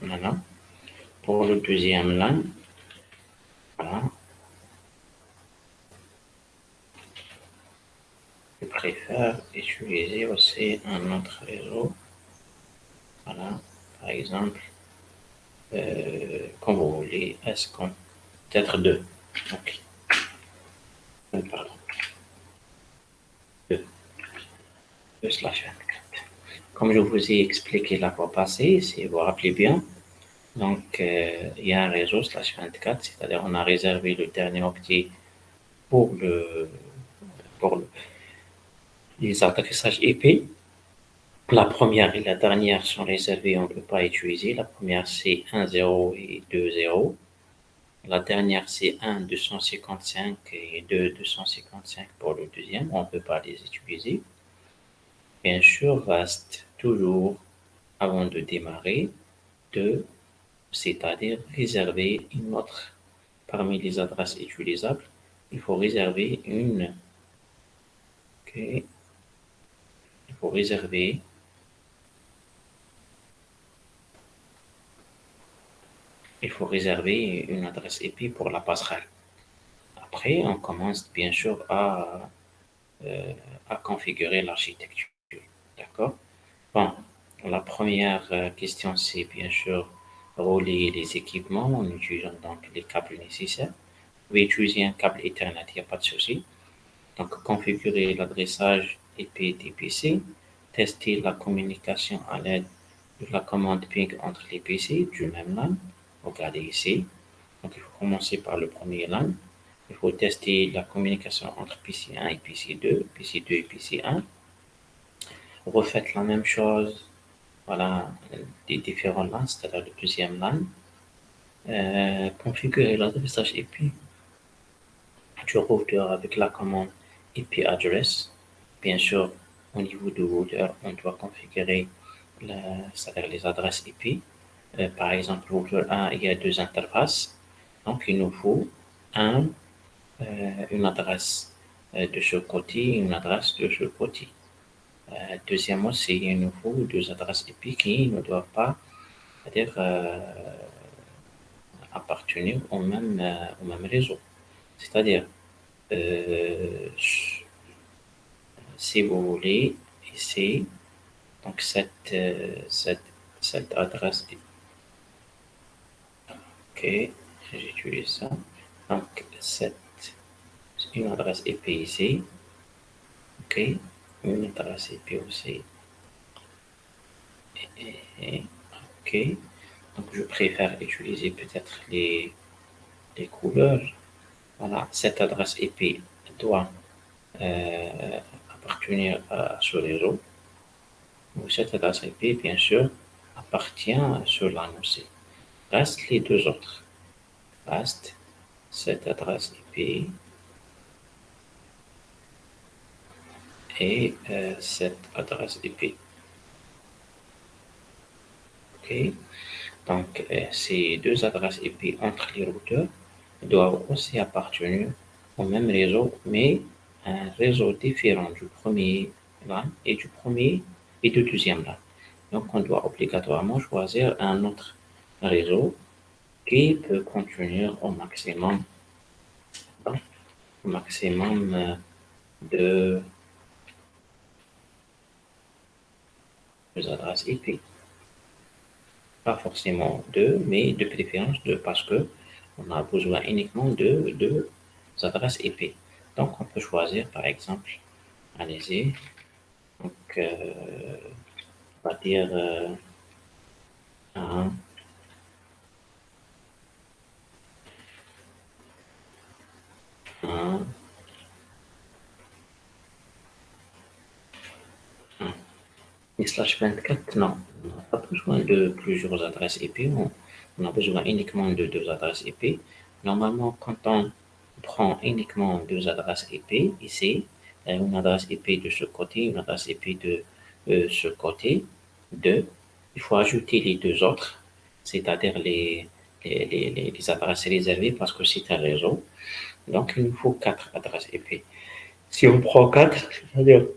Voilà. Pour le deuxième LAN, voilà. Je préfère utiliser aussi un autre réseau. Voilà. Par exemple, comme vous voulez, est-ce qu'on peut-être deux. Ok. Pardon. 2. 2/24. Comme je vous ai expliqué la fois passée, si vous vous rappelez bien, donc il y a un réseau /24, c'est-à-dire on a réservé le dernier octet pour les atterrissages IP. La première et la dernière sont réservées, on ne peut pas utiliser. La première, c'est 1.0 et 2.0. La dernière, c'est 1.255 et 2.255 pour le deuxième. On ne peut pas les utiliser. Bien sûr, reste toujours, avant de démarrer, c'est-à-dire réserver une autre. Parmi les adresses utilisables, il faut réserver une. Ok. Il faut réserver une adresse IP pour la passerelle. Après, on commence bien sûr à configurer l'architecture. D'accord? Bon, la première question, c'est bien sûr relier les équipements en utilisant donc les câbles nécessaires. Vous pouvez utiliser un câble Ethernet, il n'y a pas de souci. Donc, configurer l'adressage IP des PC, tester la communication à l'aide de la commande ping entre les PC du même LAN. Regardez ici. Donc, il faut commencer par le premier LAN. Il faut tester la communication entre PC1 et PC2, PC2 et PC1. Refaites la même chose, voilà, des différents LAN, c'est-à-dire le deuxième LAN. Configurer l'adressage IP du routeur avec la commande IP address. Bien sûr, au niveau du routeur, on doit configurer c'est-à-dire les adresses IP. Par exemple, routeur 1, il y a deux interfaces. Donc, il nous faut une adresse de ce côté et une adresse de ce côté. Deuxièmement, il nous faut deux adresses IP qui ne doivent pas, c'est-à-dire appartenir au même réseau. C'est-à-dire, euh, si vous voulez, ici, donc cette adresse, ok, j'utilise ça. Donc, une adresse IP ici, ok, une adresse IP aussi, ok. Donc, je préfère utiliser peut-être les couleurs. Voilà, cette adresse IP doit appartenir à ce réseau. Cette adresse IP, bien sûr, appartient à ce LAN aussi. Reste les deux autres. Reste cette adresse IP et cette adresse IP. OK? Donc, ces deux adresses IP entre les routeurs doivent aussi appartenir au même réseau, mais un réseau différent du premier LAN et du deuxième LAN. Donc, on doit obligatoirement choisir un autre réseau qui peut contenir au maximum de deux adresses IP. Pas forcément deux, mais de préférence deux, parce que on a besoin uniquement de deux adresses IP. Donc, on peut choisir, par exemple, allez-y, donc, on va dire un, un, un. Et slash 24, non, on n'a pas besoin de plusieurs adresses IP, on a besoin uniquement de deux adresses IP. Normalement, quand on prend uniquement deux adresses IP, ici, une adresse IP de ce côté, une adresse IP de ce côté, deux, il faut ajouter les deux autres, c'est-à-dire les adresses réservées parce que c'est un réseau. Donc, il nous faut quatre adresses IP. Si on prend quatre, c'est-à-dire,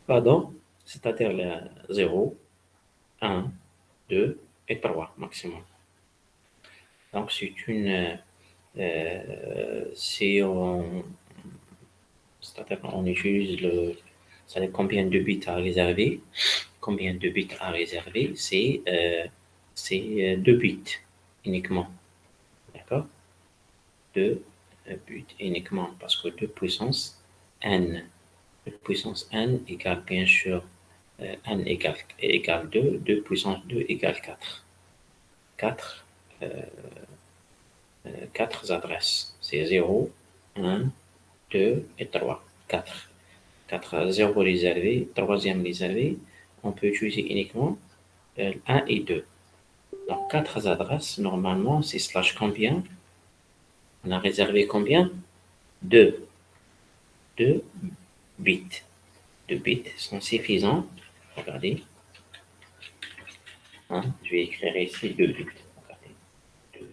pardon, c'est-à-dire 0, 1, 2, et 3 maximum. Donc, si c'est-à-dire qu'on utilise c'est-à-dire combien de bits à réserver, combien de bits à réserver, c'est 2 bits uniquement, d'accord? 2 bits uniquement, parce que 2 puissance n, 2 puissance n égale bien sûr n égale 2, 2 puissance 2 égale 4. 4, 4 adresses, c'est 0, 1, 2 et 3, 4. 4 0 réservé, troisième réservé, on peut utiliser uniquement 1 et 2. Donc 4 adresses, normalement, c'est slash combien? On a réservé combien? 2. 2 bits. 2 bits sont suffisants. Regardez. Hein, je vais écrire ici 2 bits. Regardez.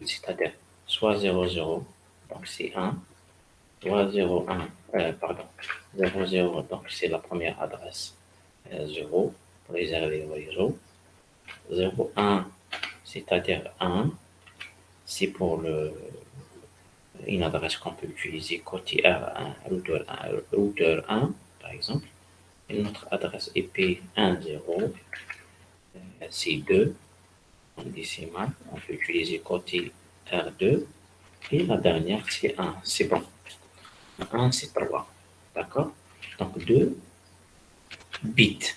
C'est-à-dire soit 0, 0, donc c'est 1, soit 0, 1, pardon, 0, 0, donc c'est la première adresse. 0, réservé au réseau. 0, 1, c'est-à-dire 1, c'est pour une adresse qu'on peut utiliser côté R1, routeur 1, par exemple. Et notre adresse IP 10, c'est 2 en décimal. On peut utiliser côté R2. Et la dernière, c'est 1. C'est bon. 1, c'est 3. D'accord? Donc 2 bits.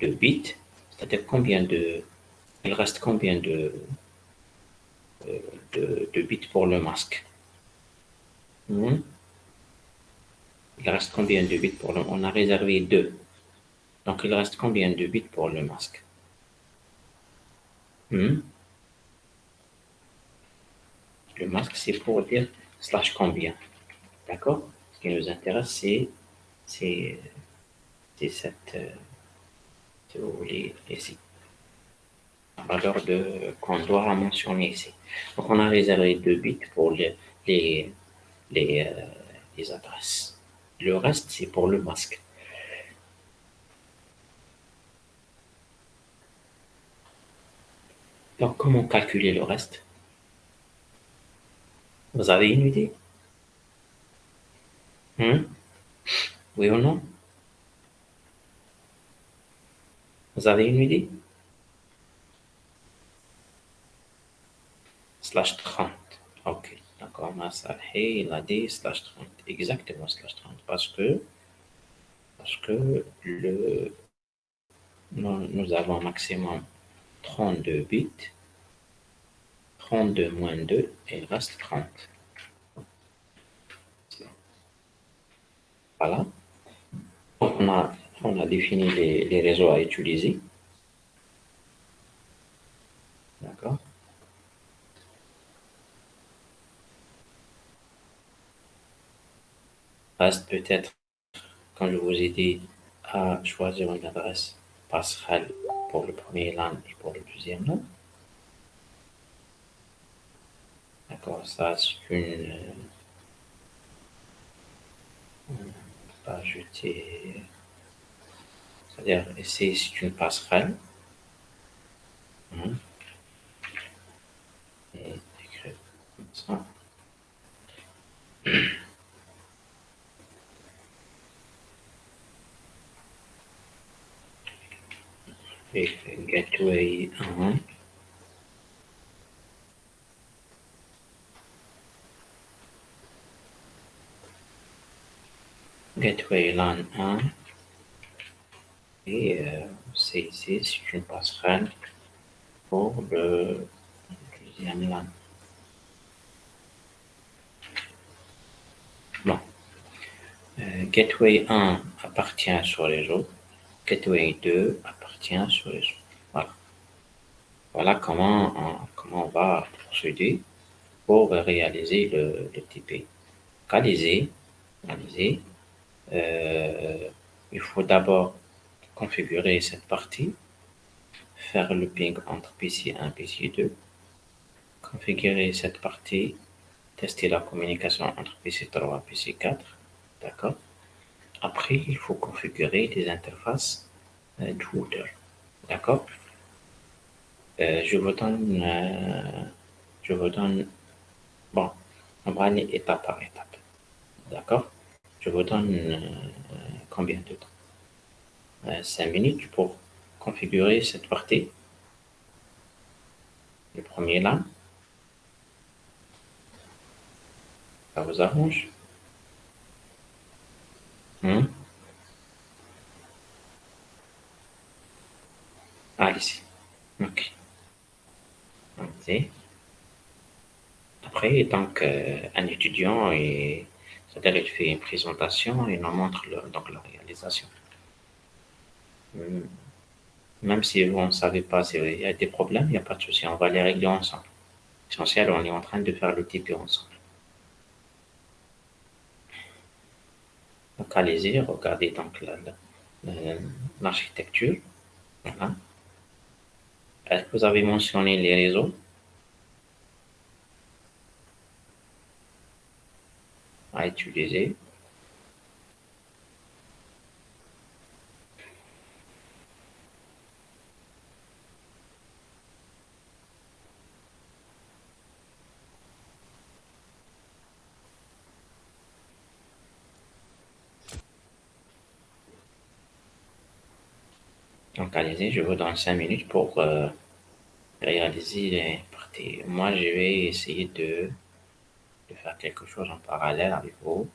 2 bits, c'est-à-dire combien de. Il reste combien de bits pour le masque? Hmm? Il reste combien de bits pour le. On a réservé 2. Donc il reste combien de bits pour le masque? Hmm? Le masque, c'est pour dire slash combien. D'accord? Ce qui nous intéresse, c'est cette, si vous voulez, ici, la valeur qu'on doit mentionner ici. Donc on a réservé 2 bits pour les, les, euh, les adresses. Le reste, c'est pour le masque. Donc comment calculer le reste? Vous avez une idée? Hmm? Oui ou non? Vous avez une idée? Slash 30. Ok, d'accord. Masalhi, il a dit slash 30. Exactement slash 30. Parce que nous avons maximum 32 bits. 32 moins 2, et il reste 30. Voilà. On a, on a défini les réseaux à utiliser. D'accord. Reste peut-être, quand je vous ai dit, à choisir une adresse passerelle pour le premier LAN et pour le deuxième LAN. D'accord, ça c'est pas ajouter, c'est-à-dire ici c'est une passerelle. Hein, et écrire comme ça. Et gateway 1. Gateway LAN 1. Et c'est ici, c'est une passerelle pour le deuxième LAN. Bon. Gateway 1 appartient sur les autres. Gateway 2 appartient sur les autres. Voilà. Voilà comment on va procéder pour réaliser le TP. Réaliser, réaliser. Il faut d'abord configurer cette partie, faire le ping entre PC1 et PC2, configurer cette partie, tester la communication entre PC3 et PC4. D'accord? Après, il faut configurer les interfaces du routeur. D'accord? Je vous donne, je vous donne, bon, on va aller étape par étape. D'accord? Je vous donne combien de temps? 5 minutes pour configurer cette partie. Le premier là, ça vous arrange? Hmm? Allez-y. Ok. Allez-y. Après, donc, un étudiant, c'est-à-dire il fait une présentation et nous montre donc la réalisation. Hmm. Même si vous ne savez pas s'il y a des problèmes, il n'y a pas de souci, on va les régler ensemble. Essentiel, on est en train de faire le TP ensemble. Donc, allez-y, regardez donc l'architecture. Voilà. Est-ce que vous avez mentionné les réseaux à utiliser? Donc, allez-y, je vous donne 5 minutes pour réaliser les parties. Moi, je vais essayer de faire quelque chose en parallèle avec vous.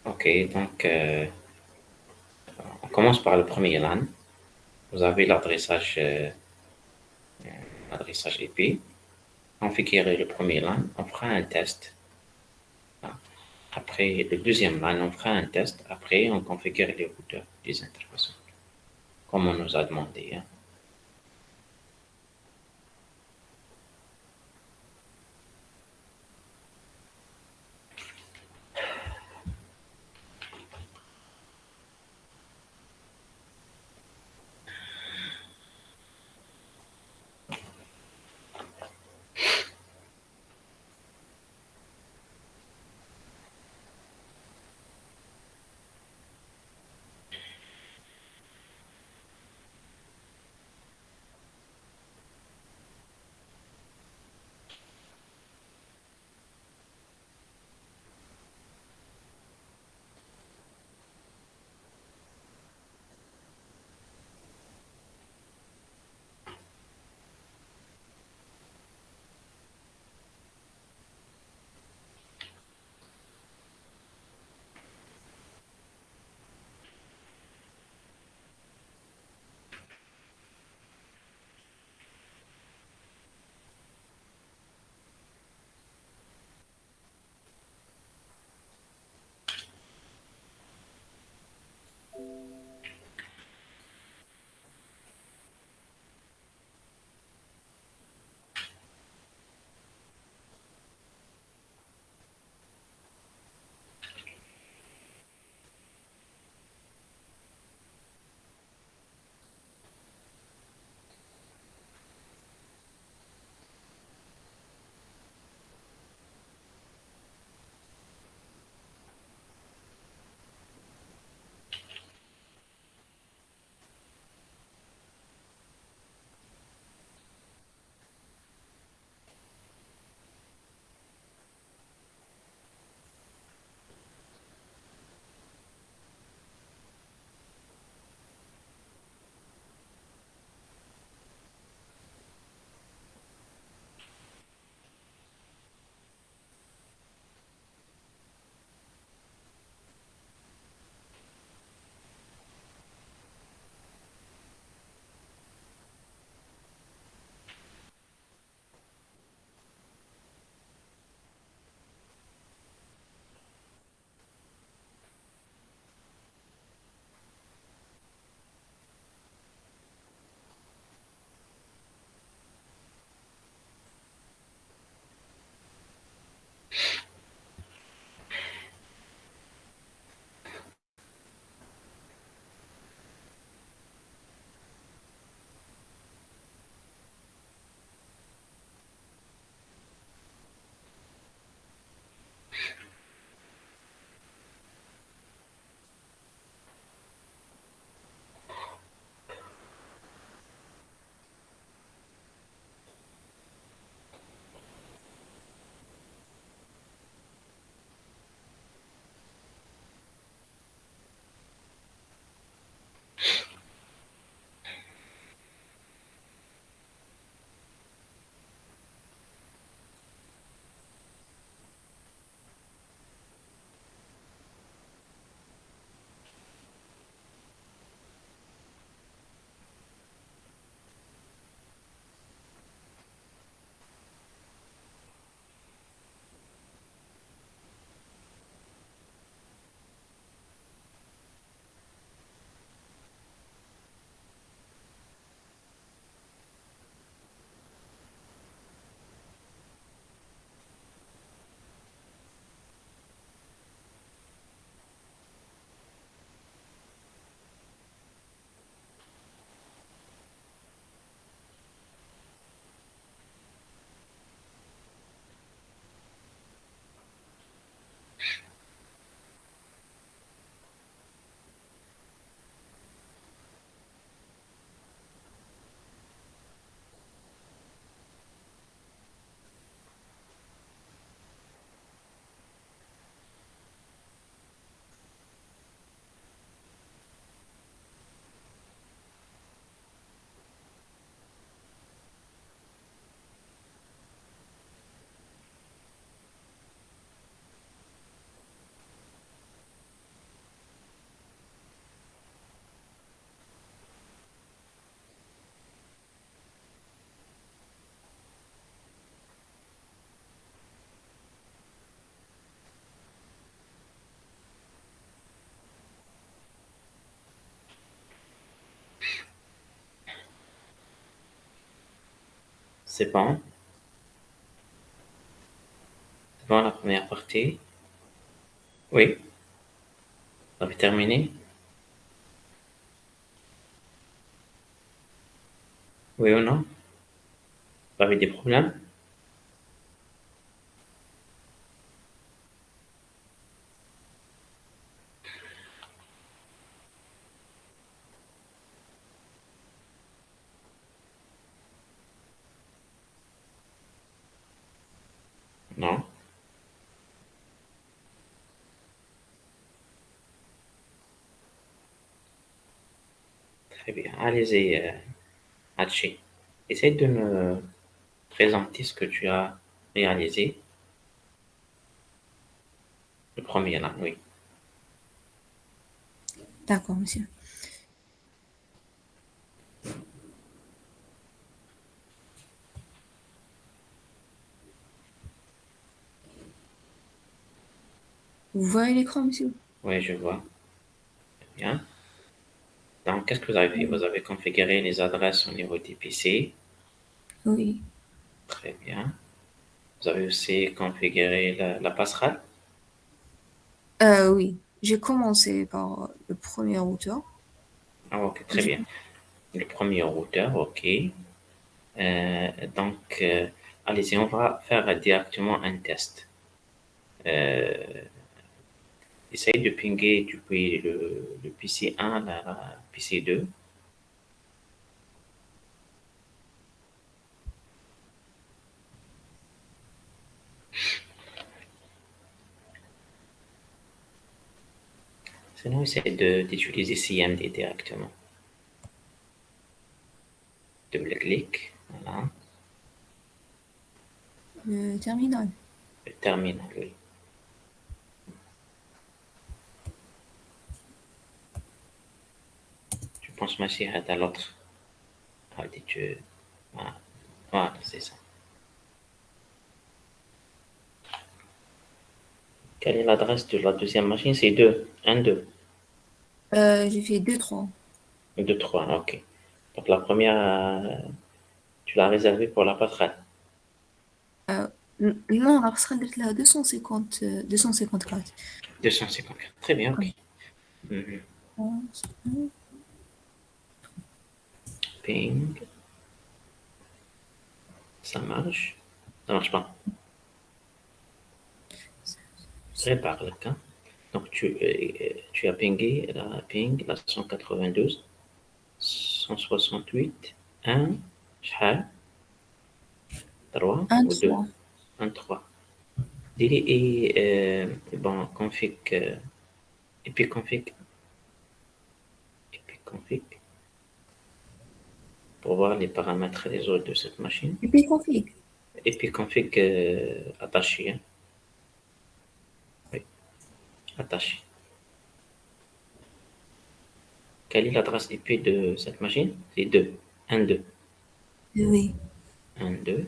Ok, donc on commence par le premier LAN. Vous avez l'adressage IP. Configurer le premier LAN, on fera un test. Après le deuxième LAN, on fera un test. Après, on configure les routeurs des interfaces, comme on nous a demandé, hein. C'est bon? C'est bon la première partie? Oui. Vous avez terminé? Oui ou non? Vous avez des problèmes? Non? Très bien. Allez-y, Hachi. Essaye de me présenter ce que tu as réalisé. Le premier là, oui. D'accord, monsieur. Vous voyez l'écran, monsieur? Oui, je vois. Très bien. Donc, qu'est-ce que vous avez fait? Vous avez configuré les adresses au niveau des PC. Oui. Très bien. Vous avez aussi configuré la passerelle. Oui. J'ai commencé par le premier routeur. Ah, ok, très J'ai- bien. Le premier routeur, ok. Donc, allez-y, on va faire directement un test. Euh, Essaye de pinguer depuis le PC 1 à la PC 2. Sinon, essaye d'utiliser CMD directement. Double-clic. Voilà. Le terminal. Le terminal, oui. Je pense que à l'autre. Ah, tu... Voilà, voilà, c'est ça. Quelle est l'adresse de la deuxième machine? C'est 2. 1, 2. J'ai fait deux, trois. 2, 3, ok. Donc la première, tu l'as réservée pour la passerelle. Euh, non, la passerelle est là 250, 254. 254. Très bien, ok. Oui. Mhm. Ping, ça marche. Ça marche pas. Répare le cas. Donc tu as pingé la ping, la 192, 168, 1, شحال 3 Un, ou 2? trois. 1, 3. Dis-les et bon, config, et puis config, et puis config, pour voir les paramètres des autres de cette machine. Et puis config. Et puis config attaché, hein. Oui, attaché. Quelle est l'adresse IP de cette machine? C'est 2. 1, 2. Oui. 1, 2.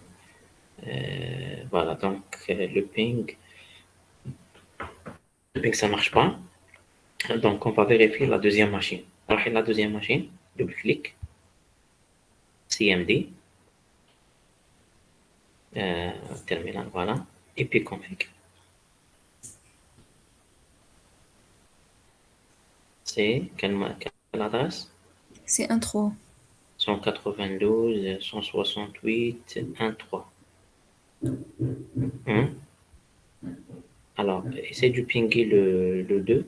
Voilà, donc le ping ça marche pas. Donc on va vérifier la deuxième machine. Alors la deuxième machine, double-clic, CMD, euh, terminal, voilà, et puis config. C'est quelle adresse? C'est un, trois. 192, 168, 13. Hein? Alors, essaie de pinguer le 2,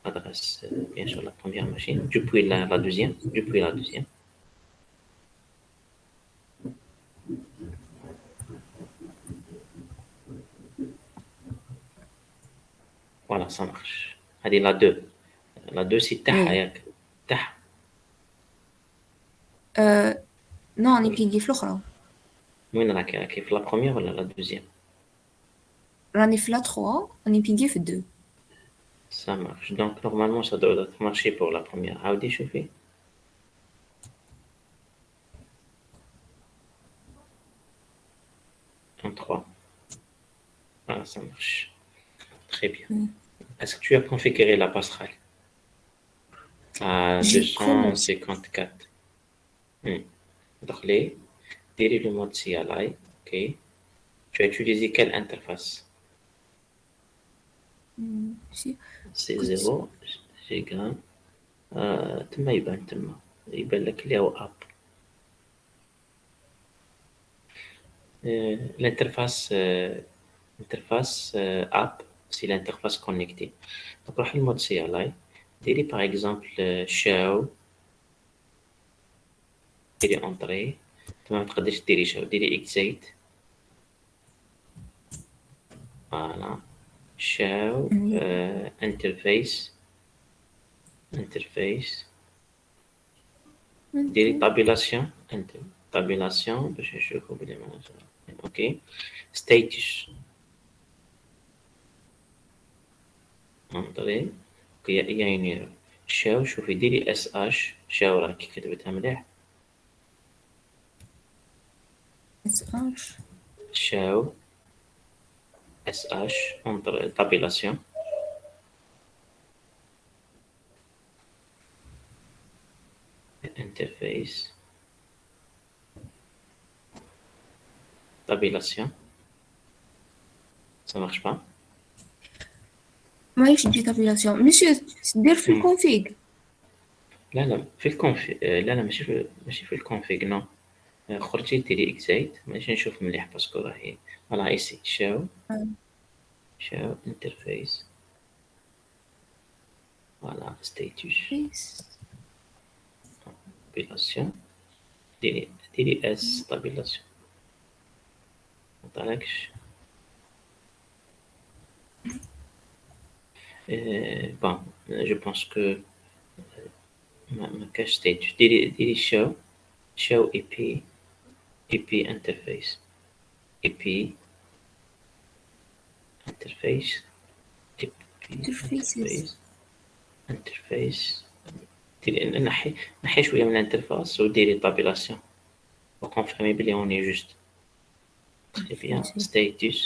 adresse bien sûr la première machine, depuis la deuxième, depuis la deuxième. Voilà, ça marche. Allez, la 2. La 2, c'est تحت Oui. ياك. تحت. Euh, non, on est pigé في الأخرى. وين راكي في la première ولا la deuxième? راني في لا 3 راني pingé في 2. Ça marche. Donc, normalement, ça doit marcher pour la première. عاودي شوفي. En 3. Voilà, ça marche. Très bien. Est-ce que tu as configuré la passerelle à J'ai commencé. 254? Hmm. دخلي ديري le mode CLI. OK. Tu as utilisé quelle interface? ماشي كنت C0 giga. تما يبان لك اللي هو اب. l'interface interface app, c'est l'interface connectée. Donc روحي المود CLI ديري par exemple show ديري entrée. تما ما تقدرش ديري show ديري exit. Voilà. show interface ديري tabulation tabulation باش نشوفو بلي ما اوكي. status انطري يعني شاو شوفي ديري اس اش شاو راكي كتبتها مليح. SH شاو اس اش انطري tabulation interface tabulation. Ça marche pas. ماهيش دي تابيلاسيون ماشي دير في الكونفيغ. لا في الكونفيغ. لا ماشي في الكونفيغ نو. خرجي ديري اكزيت ماشي نشوف مليح باسكو راهي فوالا ايسي شاو انترفيس فوالا ستاتوس tabulation ديري اس tabulation مطلعلكش. bon je pense que ما كاش ستاتوس. ديري show EP interface EP interface interface ديري نحي شويه من الانترفاس وديري tabulation وكونفيرمي بلي اوني جوست. très bien. status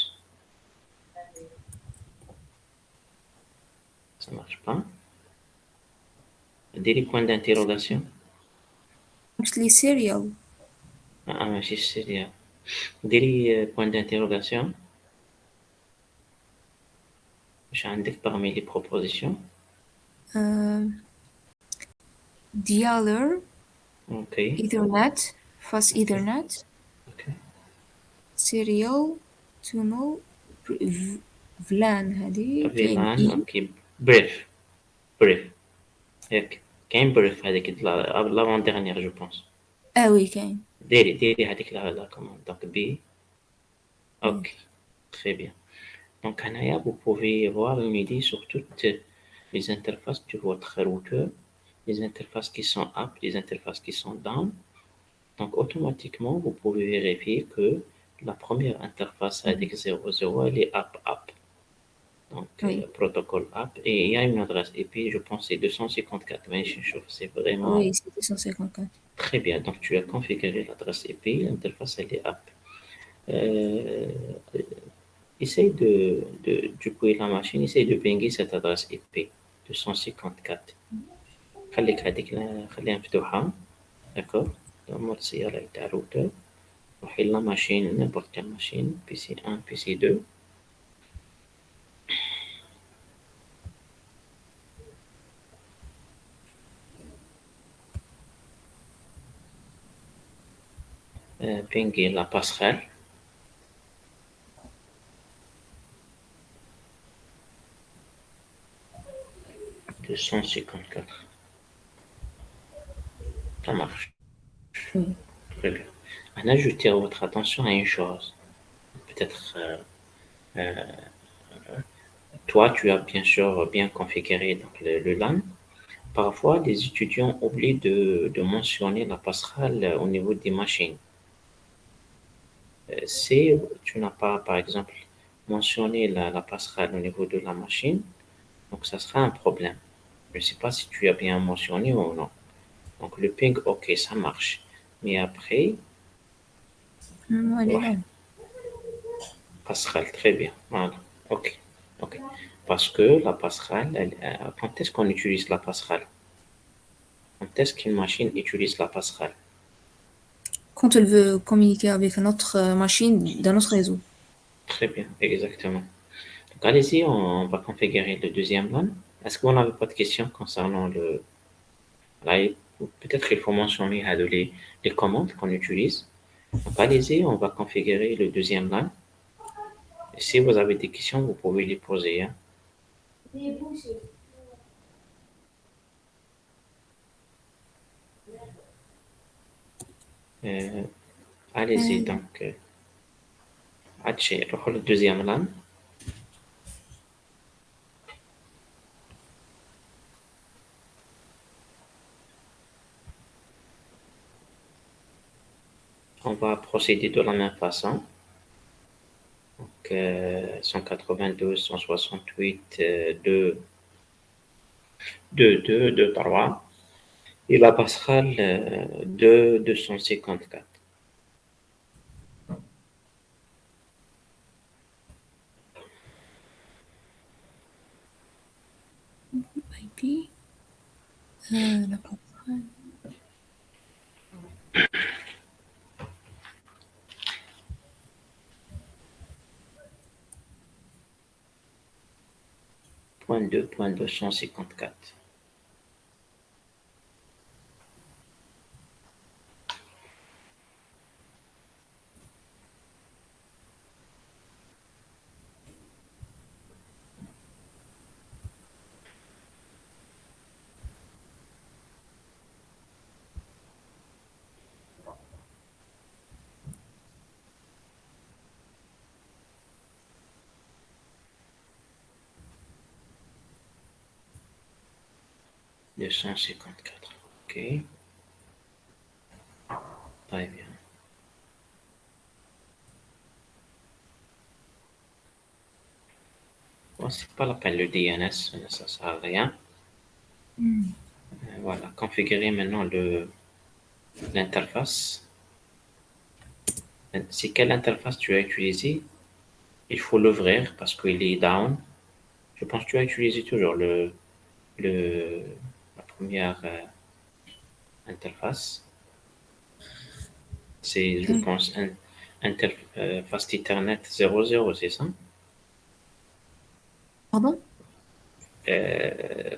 ça marche pas. ديري point d'interrogation. قلت لي سيريال ماشي سيريال. ديري point d'interrogation واش عندك parmi les propositions. ديالر OK. ايثرنت فاست ايثرنت OK. سيريال تونل فلان هذه فيلان. OK. بريف ياك كاين بريف هذيك لافون ديرنيير جو بونس. وي كاين. ديري هذيك لا كوموند دونك بي. OK. très bien. Donc هنايا vous pouvez voir une idée sur toutes les interfaces de votre routeur, les interfaces qui sont up, les interfaces qui sont down. Donc automatiquement vous pouvez vérifier que la première interface avec 00 elle est up. Donc Oui. protocole up et il y a une adresse IP, je pense c'est 254. Mais c'est vraiment Oui, c'est 254. très bien. Donc tu as configuré l'adresse IP, l'interface elle est up. Essaye depuis la machine, essaye de pinguer cette adresse IP 254. خليك هذيك خليها مفتوحة. d'accord. mode CLI تاع الروتر. روحي لا ماشين n'importe quelle machine PC1 PC2. pinguer la passerelle. de 154. Ça marche. Très bien. Maintenant, je tire votre attention à une chose. Peut-être, toi, tu as bien sûr bien configuré donc, le LAN. Parfois, les étudiants oublient de mentionner la passerelle au niveau des machines. Si tu n'as pas, par exemple, mentionné la passerelle au niveau de la machine, donc ça sera un problème. Je ne sais pas si tu as bien mentionné ou non. Donc le ping, ok, ça marche. Mais après, ouais, passerelle, très bien. Voilà. Ok. Ok. Parce que la passerelle, quand est-ce qu'on utilise la passerelle? Quand est-ce qu'une machine utilise la passerelle? quand elle veut communiquer avec une autre machine d'un autre réseau. Très bien, exactement. Donc, allez-y, on va configurer le deuxième LAN. Est-ce que vous n'avez pas de questions concernant le live? Peut-être qu'il faut mentionner les commandes qu'on utilise. Donc, allez-y, on va configurer le deuxième LAN. Et si vous avez des questions, vous pouvez les poser, hein. Euh, allez-y, Euh, donc, روحوا le deuxième LAN. On va procéder de la même façon. Donc, 192, 168, 2, 2, 2, 2, 3. Et la passerelle 2, 254. IP, la passerelle. Point 2, point 254. Deux cent cinquante-quatre. OK. Très bien. Bon, c'est pas la peine le DNS, ça sert à rien. Voilà. Configurer maintenant l'interface. C'est quelle interface tu as utilisé? Il faut l'ouvrir parce qu'il est down. Je pense que tu as utilisé toujours le, la première interface. C'est, je Euh, pense, interface Ethernet 00, c'est ça? pardon?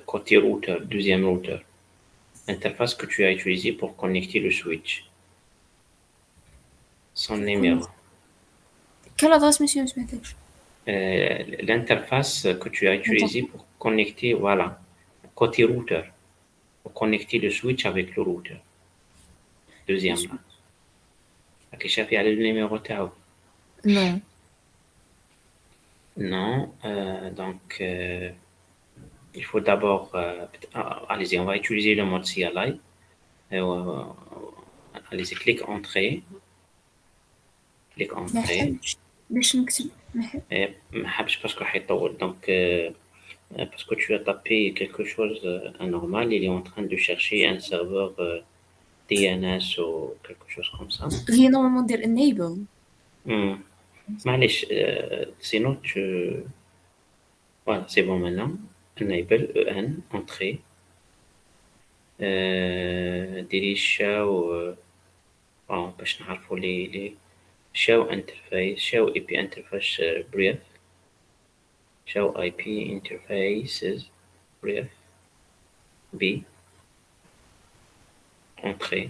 Côté routeur, deuxième routeur. Interface que tu as utilisée pour connecter le switch. Son Pour connecter. numéro. Quelle adresse, monsieur Smetek? L'interface que tu as utilisée L'interface. pour connecter, voilà, côté routeur, pour connecter le switch avec le routeur. Deuxième là. Ok, شافي على le numéro تاعو. Non. Non, donc il faut d'abord, allez-y, on va utiliser le mode CLI. Euh, allez-y, clique ما entrée. حبش باش نكتب ما حب. ما حبش باسكو حيطول donc parce que tu as tapé quelque chose anormal, il est en train de chercher un serveur DNS ou quelque chose comme ça. هي نورمالمون دير enable. Hmm. معلش sinon tu voilà c'est bon maintenant enable en entrée ديري شاو باش نعرفوا لي شاو انترفيس شاو اي بي انترفيس بريف شاو اي بي انترفيسز بريف بي entrée.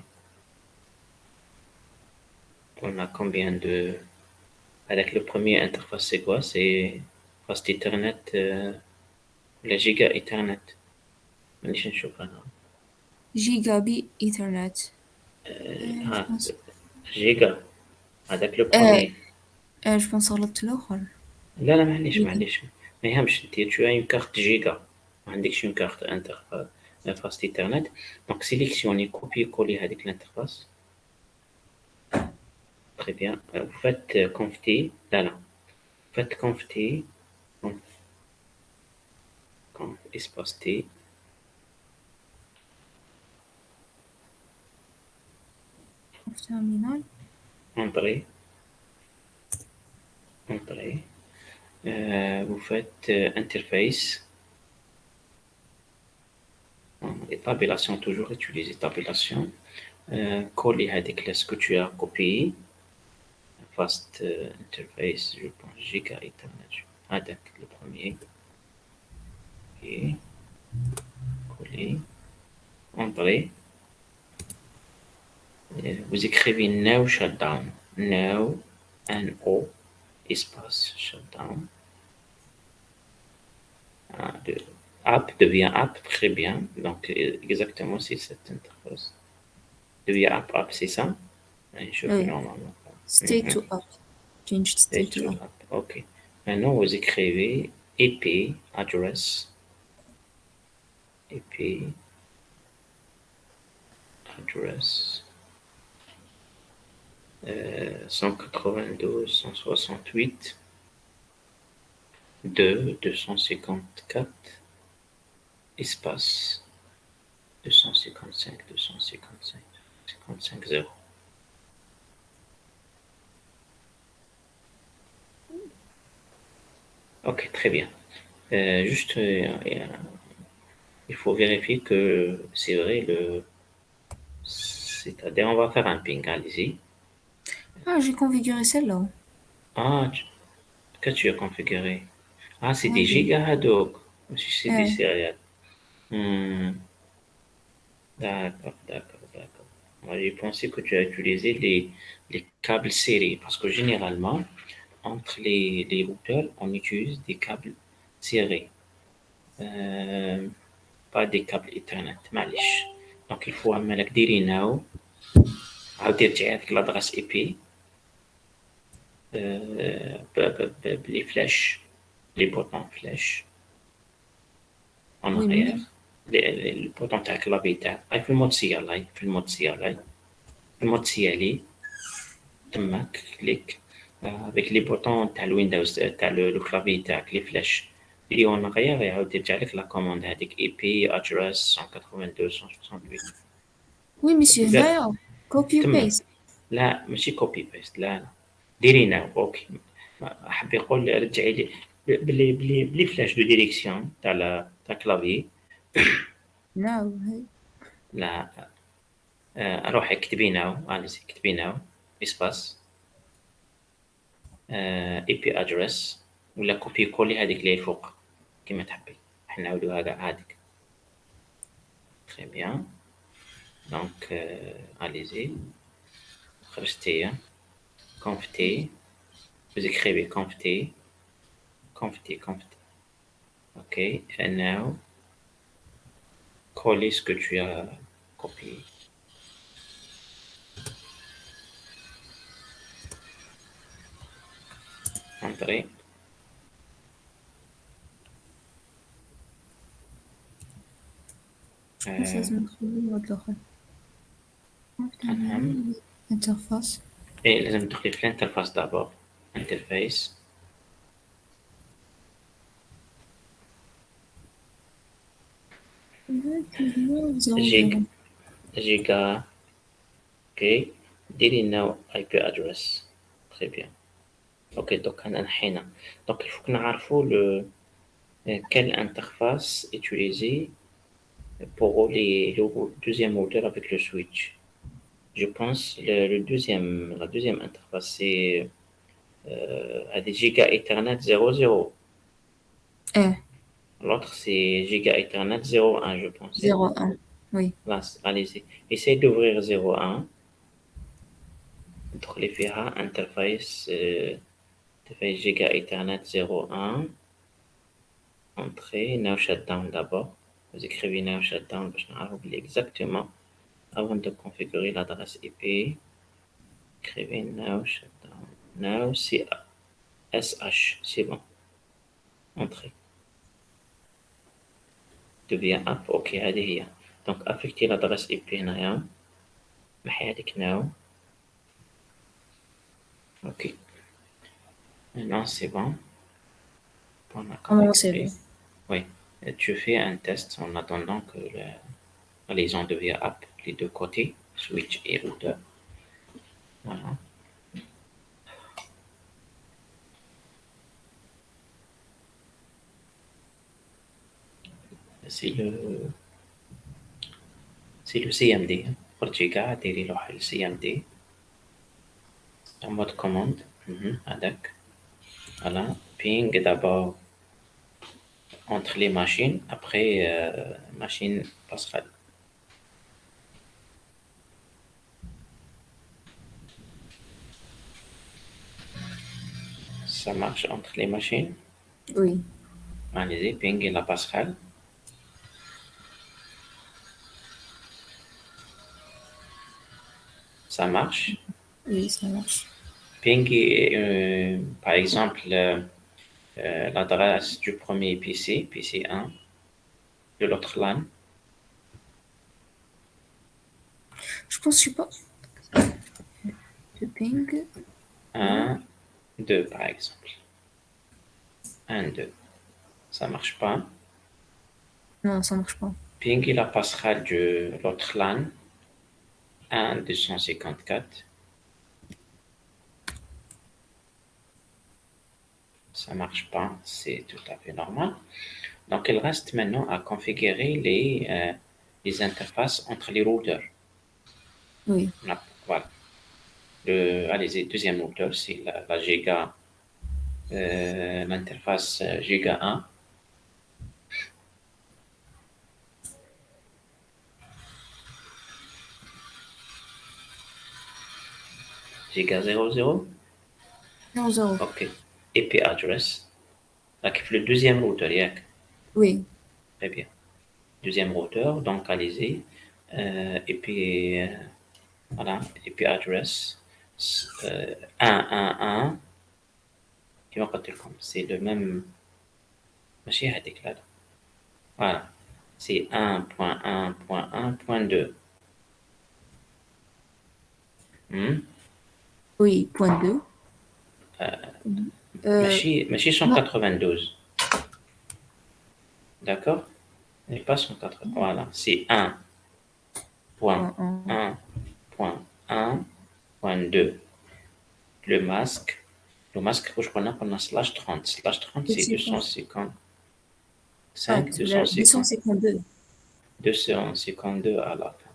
On a combien de... Avec le premier interface, c'est quoi? C'est Fast Ethernet, la Giga Ethernet. مانيش نشوف أنا. جيجا بي ايثرنت. جو Ah, بونس. Giga. هذاك le premier. جو بونس غلطت الاخر. لا لا جيجا. معليش ما يهمش انت tu as une carte Giga ما عندكش une carte Fast Ethernet donc sélectionnez copier-coller هذيك l'interface. Très bien. Vous faites conf t là vous faites conf t conf, conf espace t تيرمينال. entrée entrée. Vous faites interface. Et tabulation, toujours utiliser tabulation. coller avec ce que tu as copié. Fast interface, je pense, Giga Ethernet. Avec le premier. Et coller. Entrer. Vous écrivez now shutdown. Now, N-O, espace shutdown. App devient app, très bien. Donc, exactement, c'est cette interface. Devient app, c'est ça? Je fais Oui. normalement. Stay to up. Change stay to up. App, OK. Maintenant, vous écrivez IP address. IP address. 192, 168, 2, 254, espace 255, 255, 55, 0. Ok, très bien. Juste, il faut vérifier que c'est vrai, c'est-à-dire on va faire un ping, allez-y. Ah, j'ai configuré celle-là. Ah, que tu as configuré? Ah, c'est des Oui. gigas Haddock, si c'est des Euh, céréales. Hmm, d'accord. Moi, j'ai pensé que tu as utilisé les câbles serrés, parce que généralement, entre les routeurs, on utilise des câbles serrés, euh, pas des câbles Ethernet, معلش. Donc, il faut عمالك ديري ناو عاودي رجعي هذيك l'adresse IP les flèches, les boutons flèches en oui, arrière, mais le bouton تاع الكلافي تاعك في المود CLI في المود CLI تماك كليك avec les boutons تاع الويندوز تاع لو كلافي تاعك لي فلاش اللي هو نغير يعاود يرجع لك لا كوموند هذيك اي بي ادريس 192 168 oui, monsieur, فير là, copy تما paste. لا ماشي كوبي بيست لا ديري ناو اوكي حاب يقول رجعي لي بلي فلاش دو ديريكسيون تاع كلافي Là, oui. لا روحي اكتبي ناو اليزي اكتبي ناو اسباس اي بي ادريس ولا كوبي كولي هذيك اللي فوق كيما تحبي حنا نعاودوها كاع هذيك تري بيان دونك اليزي خرجتي كونفتي vous écrivez conft. Ok. Et now, coller ce que tu as copié. Entrer. Ça Euh, se met sur l'autre. أهم. Interface. Et لازم تدخلي في l'interface d'abord. Interface. Gig, 0, giga. Ok. ديري now IP address. Très bien. Ok, donc أنا انحينا. Donc il faut que نعرفوا quelle interface utiliser pour le deuxième routeur avec le switch. Je pense la deuxième interface c'est à des giga Ethernet 00. Eh, L'autre c'est giga Ethernet 01, je pensais. 01. Oui. Là, allez-y. Essayez d'ouvrir 01. ادخلي فيها interface interface giga Ethernet 01. Entrez, now shutdown d'abord. Vous écrivez now shutdown باش نعرفوا بلي exactement avant de configurer l'adresse IP. Écrivez now shutdown. Now c'est SH, c'est bon. Entrez. Devient app, ok, هذه هي. Donc affectez l'adresse IP هنايا. محي هذيك now. Ok. Maintenant c'est bon. On a Comment c'est configuré. bon? Oui. Et tu fais un test en attendant que les ondes deviennent app, les deux côtés, switch et routeur. Voilà. C'est le, c'est le CMD. خرجي كاع ديري له حل CMD en mode commande. هذاك. Voilà. Ping d'abord entre les machines, après machine passerelle. Ça marche entre les machines. Oui, Allez-y, ping et la passerelle. Ça marche. oui, ça marche. Ping est, par exemple, l'adresse du premier PC, PC1, de l'autre LAN, Je pense, je sais pas. Le ping. Ouais. 1, 2, par exemple. 1, 2. Ça marche pas. Non, ça marche pas. Ping et la passerelle de l'autre LAN, 1, 254. Ça marche pas, c'est tout à fait normal. Donc, il reste maintenant à configurer les interfaces entre les routeurs. Oui. Voilà. Allez-y, deuxième routeur, c'est la Giga, l'interface Giga 1. Giga 00. Non, zéro. OK. IP address. Là, le deuxième routeur, yak. Oui. Très bien. Deuxième routeur, donc allez-y. IP, voilà, IP address 111. كما قلت لكم c'est le même ماشي هذيك لا. Voilà. C'est 1.1.1.2. Hmm. Oui, point 2. ماشي Non, 192. D'accord? Mais pas 180. Voilà. C'est point 1. 1.1.1.2. Le masque. Le masque, je connais qu'on a slash 30. Slash 30, c'est C'est quoi? 255, 250, 252. 252 à la fin.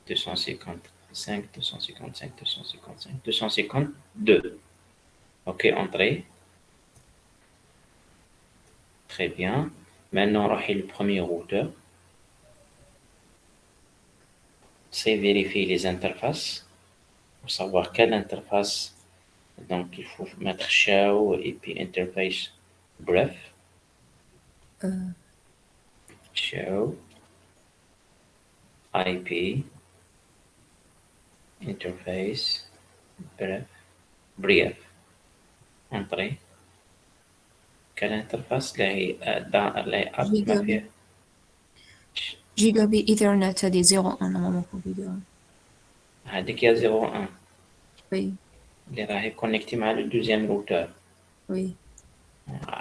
255, 255, 255, 252. OK, entrée. Très bien. Maintenant, on va le premier routeur. C'est vérifier les interfaces pour savoir quelle interface. Donc, il faut mettre show et puis interface. Bref, Euh, show, IP, interface, bref, entrée. Quelle interface dans les apps ما Gigabit. فيها Gigabit Ethernet, هذه 01 normalement pour vidéo. هذيك يا 01 Oui, اللي راهي كونكتي مع le deuxième routeur. oui.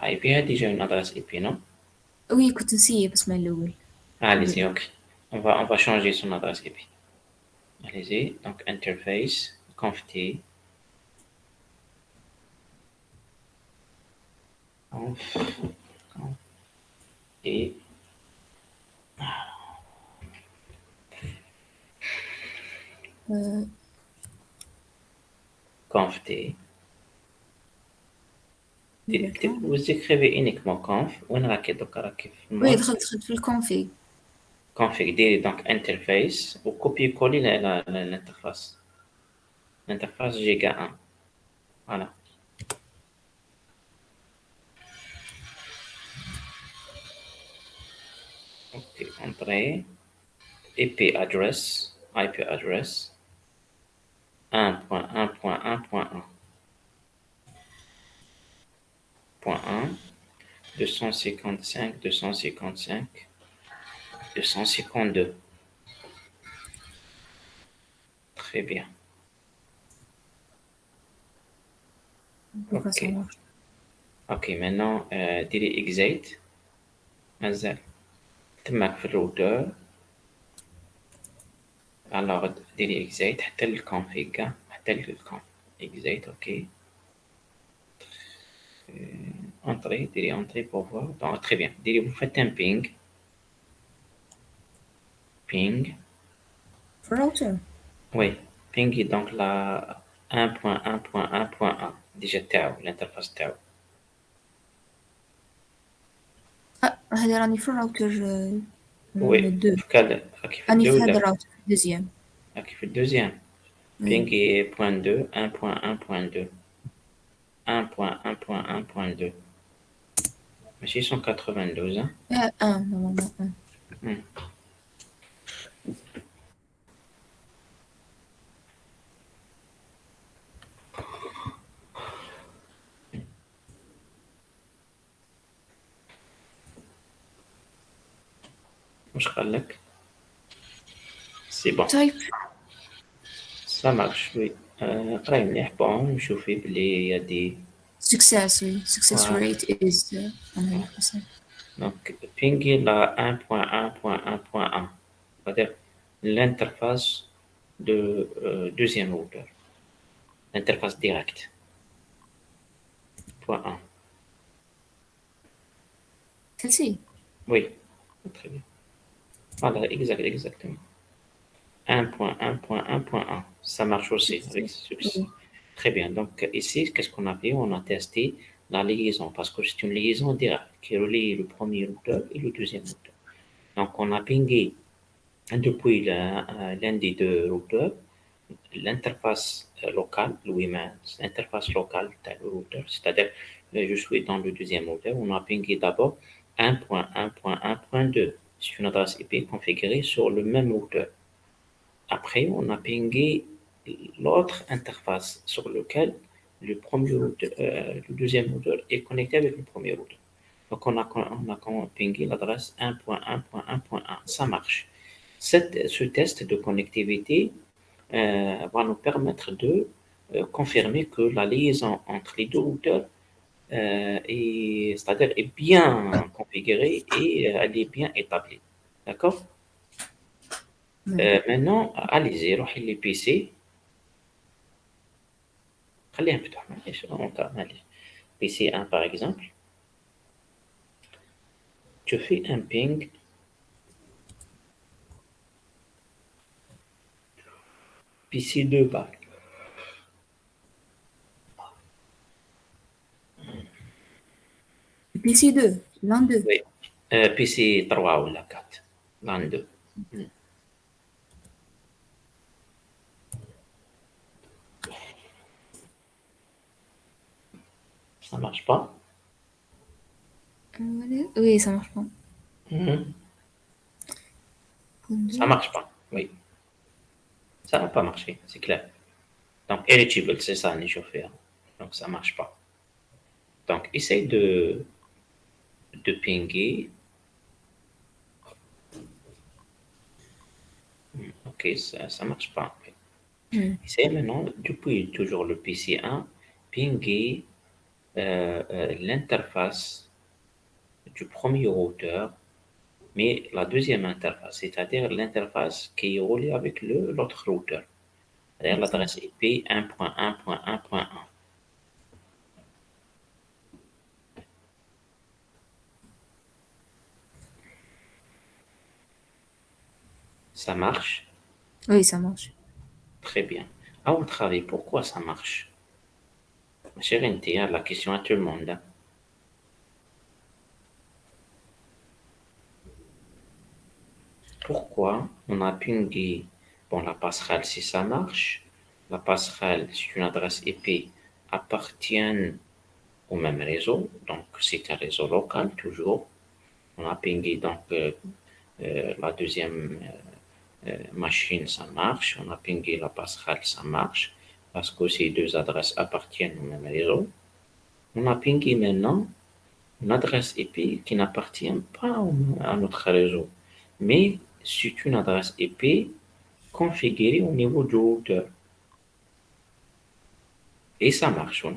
IP a déjà une adresse IP, non? Oui, كنت نسيه بس ما الأول. Allez-y, ok. On va changer son adresse IP. Allez-y, donc interface, conft, conf, conf, et Euh, conft. d'accord. Vous écrivez uniquement conf, ou on raquette le Oui, mode دخلت في الconfig. config, donc interface, ou copier-coller l'interface. L'interface Giga 1. Voilà. Ok, entrée, IP address 1.1.1.1. Point 1, 255, 255, 252. Très bien. Pourquoi ça Ok. marche? Ok, maintenant, ديري exit. مازال تماك في الروتر. alors ديري exit حتى الconfig حتى الconf exit. ok. Entrée, ديري entrée pour voir. Donc, très bien. Diri, vous faites un ping. Ping. router. Oui, pinguer donc la 1.1.1.1 déjà تاعو l'interface تاعو. هذا راني في الراوتر Oui, دو. في كذا كيف راني في الدو هذا لا الراوتر دوزيام. كيف الدوزيام وي. pinguer point 2 1.1.2 1.1.1.2 ماشي 192 hein. نورمالمون Hmm. واش قال لك سي بون طيب. ça marche oui قراي مليح بون نشوفي بلي يا دي Success, oui. Success voilà. rate is 100%. Donc pinguer la 1.1.1.1 c'est-à-dire l'interface de deuxième routeur l'interface directe point 1 Celle-ci. oui très bien voilà exactement 1.1.1.1 ça marche aussi avec succès. Oui. Très bien. Donc ici, qu'est-ce qu'on a fait? On a testé la liaison parce que c'est une liaison directe qui relie le premier routeur et le deuxième routeur. Donc on a pingé depuis l'un des deux routeurs l'interface locale, l'interface locale du routeur, c'est-à-dire je suis dans le deuxième routeur, on a pingé d'abord 1.1.1.2. C'est une adresse IP configurée sur le même routeur. Après, on a pingé l'autre interface sur lequel le deuxième routeur est connecté avec le premier routeur. Donc, on a pingé l'adresse 1.1.1.1. Ça marche. Ce test de connectivité va nous permettre de confirmer que la liaison entre les deux routeurs c'est-à-dire est bien configurée et elle est bien établie. D'accord? Oui. Maintenant, allez-y, روحي les PC. خليها مفتوح معليش معليش PC 1 par exemple. Tu fais un ping PC 2 bar. PC2, l'un d'eux. Oui. PC 3 ou la 4. L'un d'eux. Ça marche pas. Oui, ça marche pas. Mhm. Ça Deux. marche pas. Oui. Ça n'a pas marché, c'est clair. Donc, eligible, c'est ça, ni chauffeur. Donc, ça marche pas. Donc, essaye de pinguer. Ok, ça marche pas. Oui. Hmm. Essaye maintenant, depuis toujours le PC 1, pinguer l'interface du premier routeur, mais la deuxième interface, c'est-à-dire l'interface qui est reliée avec l'autre routeur, c'est-à-dire Ok. l'adresse IP 1.1.1.1. Ça marche Oui, ça marche. très bien. À votre avis, pourquoi ça marche? Ma chère Intia, la question à tout le monde, hein. Pourquoi on a pingé bon, la passerelle si ça marche? La passerelle, c'est une adresse IP appartiennent au même réseau, donc c'est un réseau local toujours. On a pingé donc la deuxième machine, ça marche. On a pingé la passerelle, ça marche. Parce que ces deux adresses appartiennent au même réseau. On a pingé maintenant une adresse IP qui n'appartient pas à notre réseau. Mais c'est une adresse IP configurée au niveau du routeur. Et ça marche. On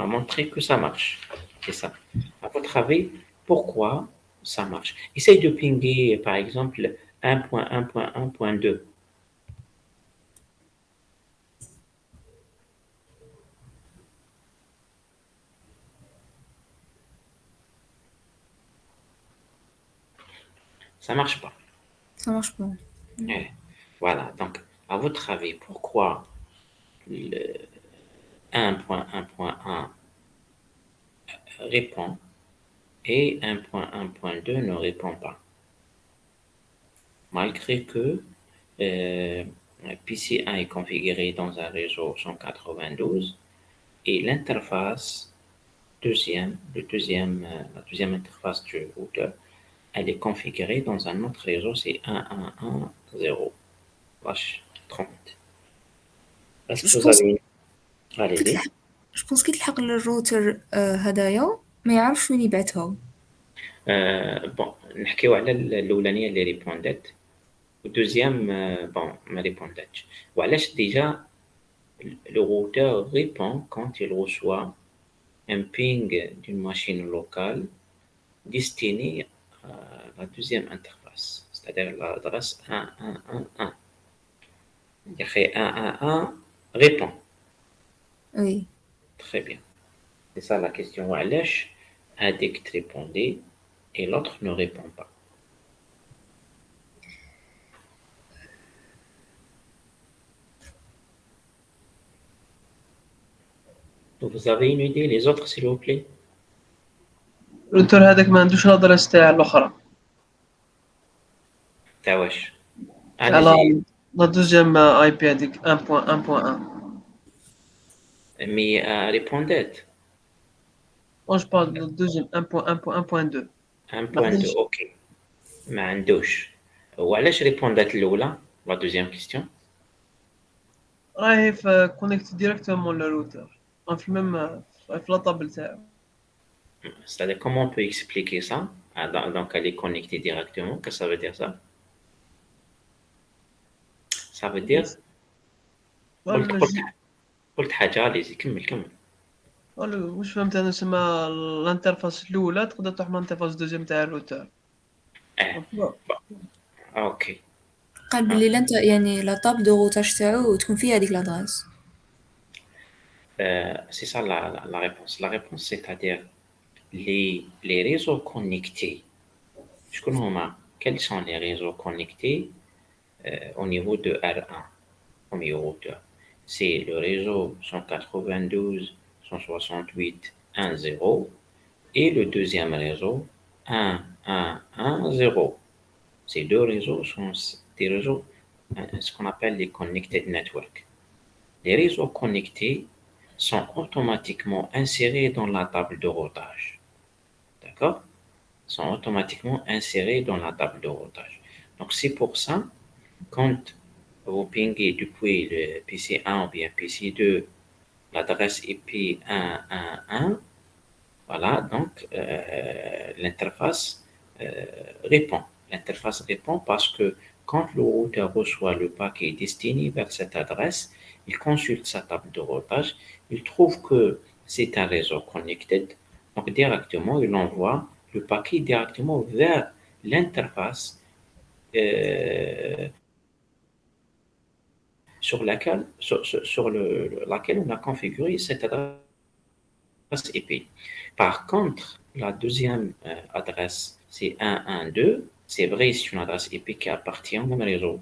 a montré que ça marche. C'est ça. À votre avis, pourquoi ça marche? Essaye de pinguer, par exemple, 1.1.1.2. Ça marche pas. Ça marche pas. Ouais. Voilà. Donc, à votre avis, pourquoi le 1.1.1 répond et 1.1.2 ne répond pas, malgré que euh, PC1 est configuré dans un réseau 192 et l'interface la deuxième interface du routeur, elle est configurée dans un autre réseau, c'est 1.1.1.0/30. Est-ce que جو vous بونس avez... Allez-y. كتلحق جو بونس كيتلحق للروتر هدايا ما يعرفش وين يبعثهم. بون نحكيو على الاولانيه اللي ريبوندات والدوزيام بون ما ريبونداتش وعلاش ديجا le routeur répond quand il reçoit un ping d'une machine locale destinée à la deuxième interface, c'est-à-dire l'adresse 1111. Il fait 111 répond. وي Très bien. C'est ça la question. Walash addict répondait et l'autre ne répond pas. Donc vous avez une idée, les autres s'il vous plaît? الروتر هذاك ما عندوش الادرس تاع الاخرى Tawash. تاع لا Allez-y. لا دوزيام اي بي هذيك 1.1.1. Mais répondait. Moi je parle de la deuxième 1.1.1.2. ما 1.2, عندهاش. ok. ما عندوش. وعلاش répondait الأولى؟ La deuxième question. راهي في كونيكت ديريكتومون للروتر في الميم في لا طابل تاعو. C'est-à-dire, comment on peut expliquer ça? Ah, donc, elle est connectée directement. Qu'est-ce que ça veut dire ça? Ça veut dire, قلت قلت قلت حاجة allez-y كمل كمل. واش فهمت انا سما الانترفاس الاولى تقدر تروح من الانترفاس دوزيام تاع الروتر. اه اوكي. قال بلي لا انت يعني لا طاب دو روتاج تاعو تكون فيها هذيك لادريس. C'est ça la réponse. La réponse, c'est-à-dire les réseaux connectés. Quels sont les réseaux connectés au niveau de R1, premier routeur? C'est le réseau 192, 168, 1.0 et le deuxième réseau 1.1.1.0. Ces deux réseaux sont des réseaux, ce qu'on appelle les connected networks. Les réseaux connectés sont automatiquement insérés dans la table de routage. D'accord? Sont automatiquement insérés dans la table de routage. Donc, c'est pour ça, quand vous pingez depuis le PC1 ou bien PC2 l'adresse IP 111, voilà, donc l'interface répond. L'interface répond parce que quand le routeur reçoit le paquet destiné vers cette adresse, il consulte sa table de routage, il trouve que c'est un réseau connected, donc directement il envoie le paquet directement vers l'interface euh, laquelle on a configuré cette adresse IP. Par contre, la deuxième adresse, c'est 112. C'est vrai, c'est une adresse IP qui appartient au même réseau.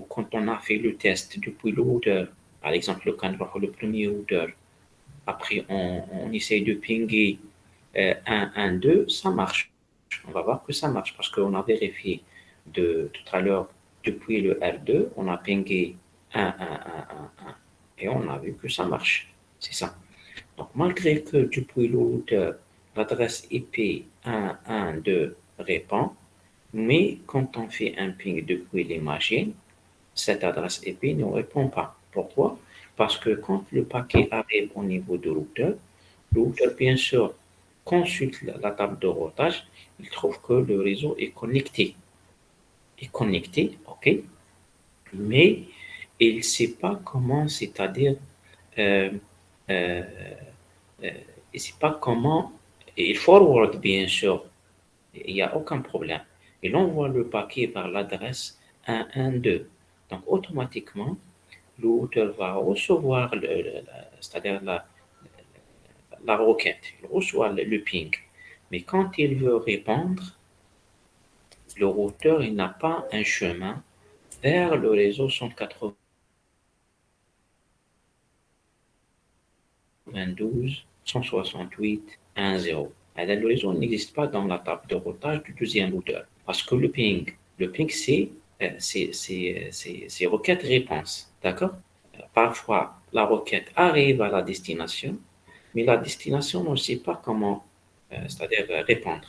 Quand on a fait le test depuis le routeur, par exemple, quand on va le premier routeur, après on essaye de pinguer 112, ça marche. On va voir que ça marche parce qu'on a vérifié tout à l'heure, depuis le R2, on a pingé 1 et on a vu que ça marche. C'est ça. Donc, malgré que depuis le routeur, l'adresse IP 112 répond, mais quand on fait un ping depuis les machines, cette adresse IP ne répond pas. Pourquoi? Parce que quand le paquet arrive au niveau du routeur, le routeur, bien sûr, consulte la table de routage, il trouve que le réseau est connecté. Est connecté, ok, mais il ne sait pas comment, c'est-à-dire, euh, euh, euh, il ne sait pas comment, il forward, bien sûr, il n'y a aucun problème. Il envoie le paquet vers l'adresse 112. Donc, automatiquement, le routeur va recevoir, c'est-à-dire la requête, il reçoit le ping. Mais quand il veut répondre, le routeur il n'a pas un chemin vers le réseau 192.168.1.0. Alors, le réseau n'existe pas dans la table de routage du deuxième routeur parce que le ping c'est requête-réponse. D'accord? Parfois, la requête arrive à la destination, mais la destination ne sait pas comment, c'est-à-dire répondre.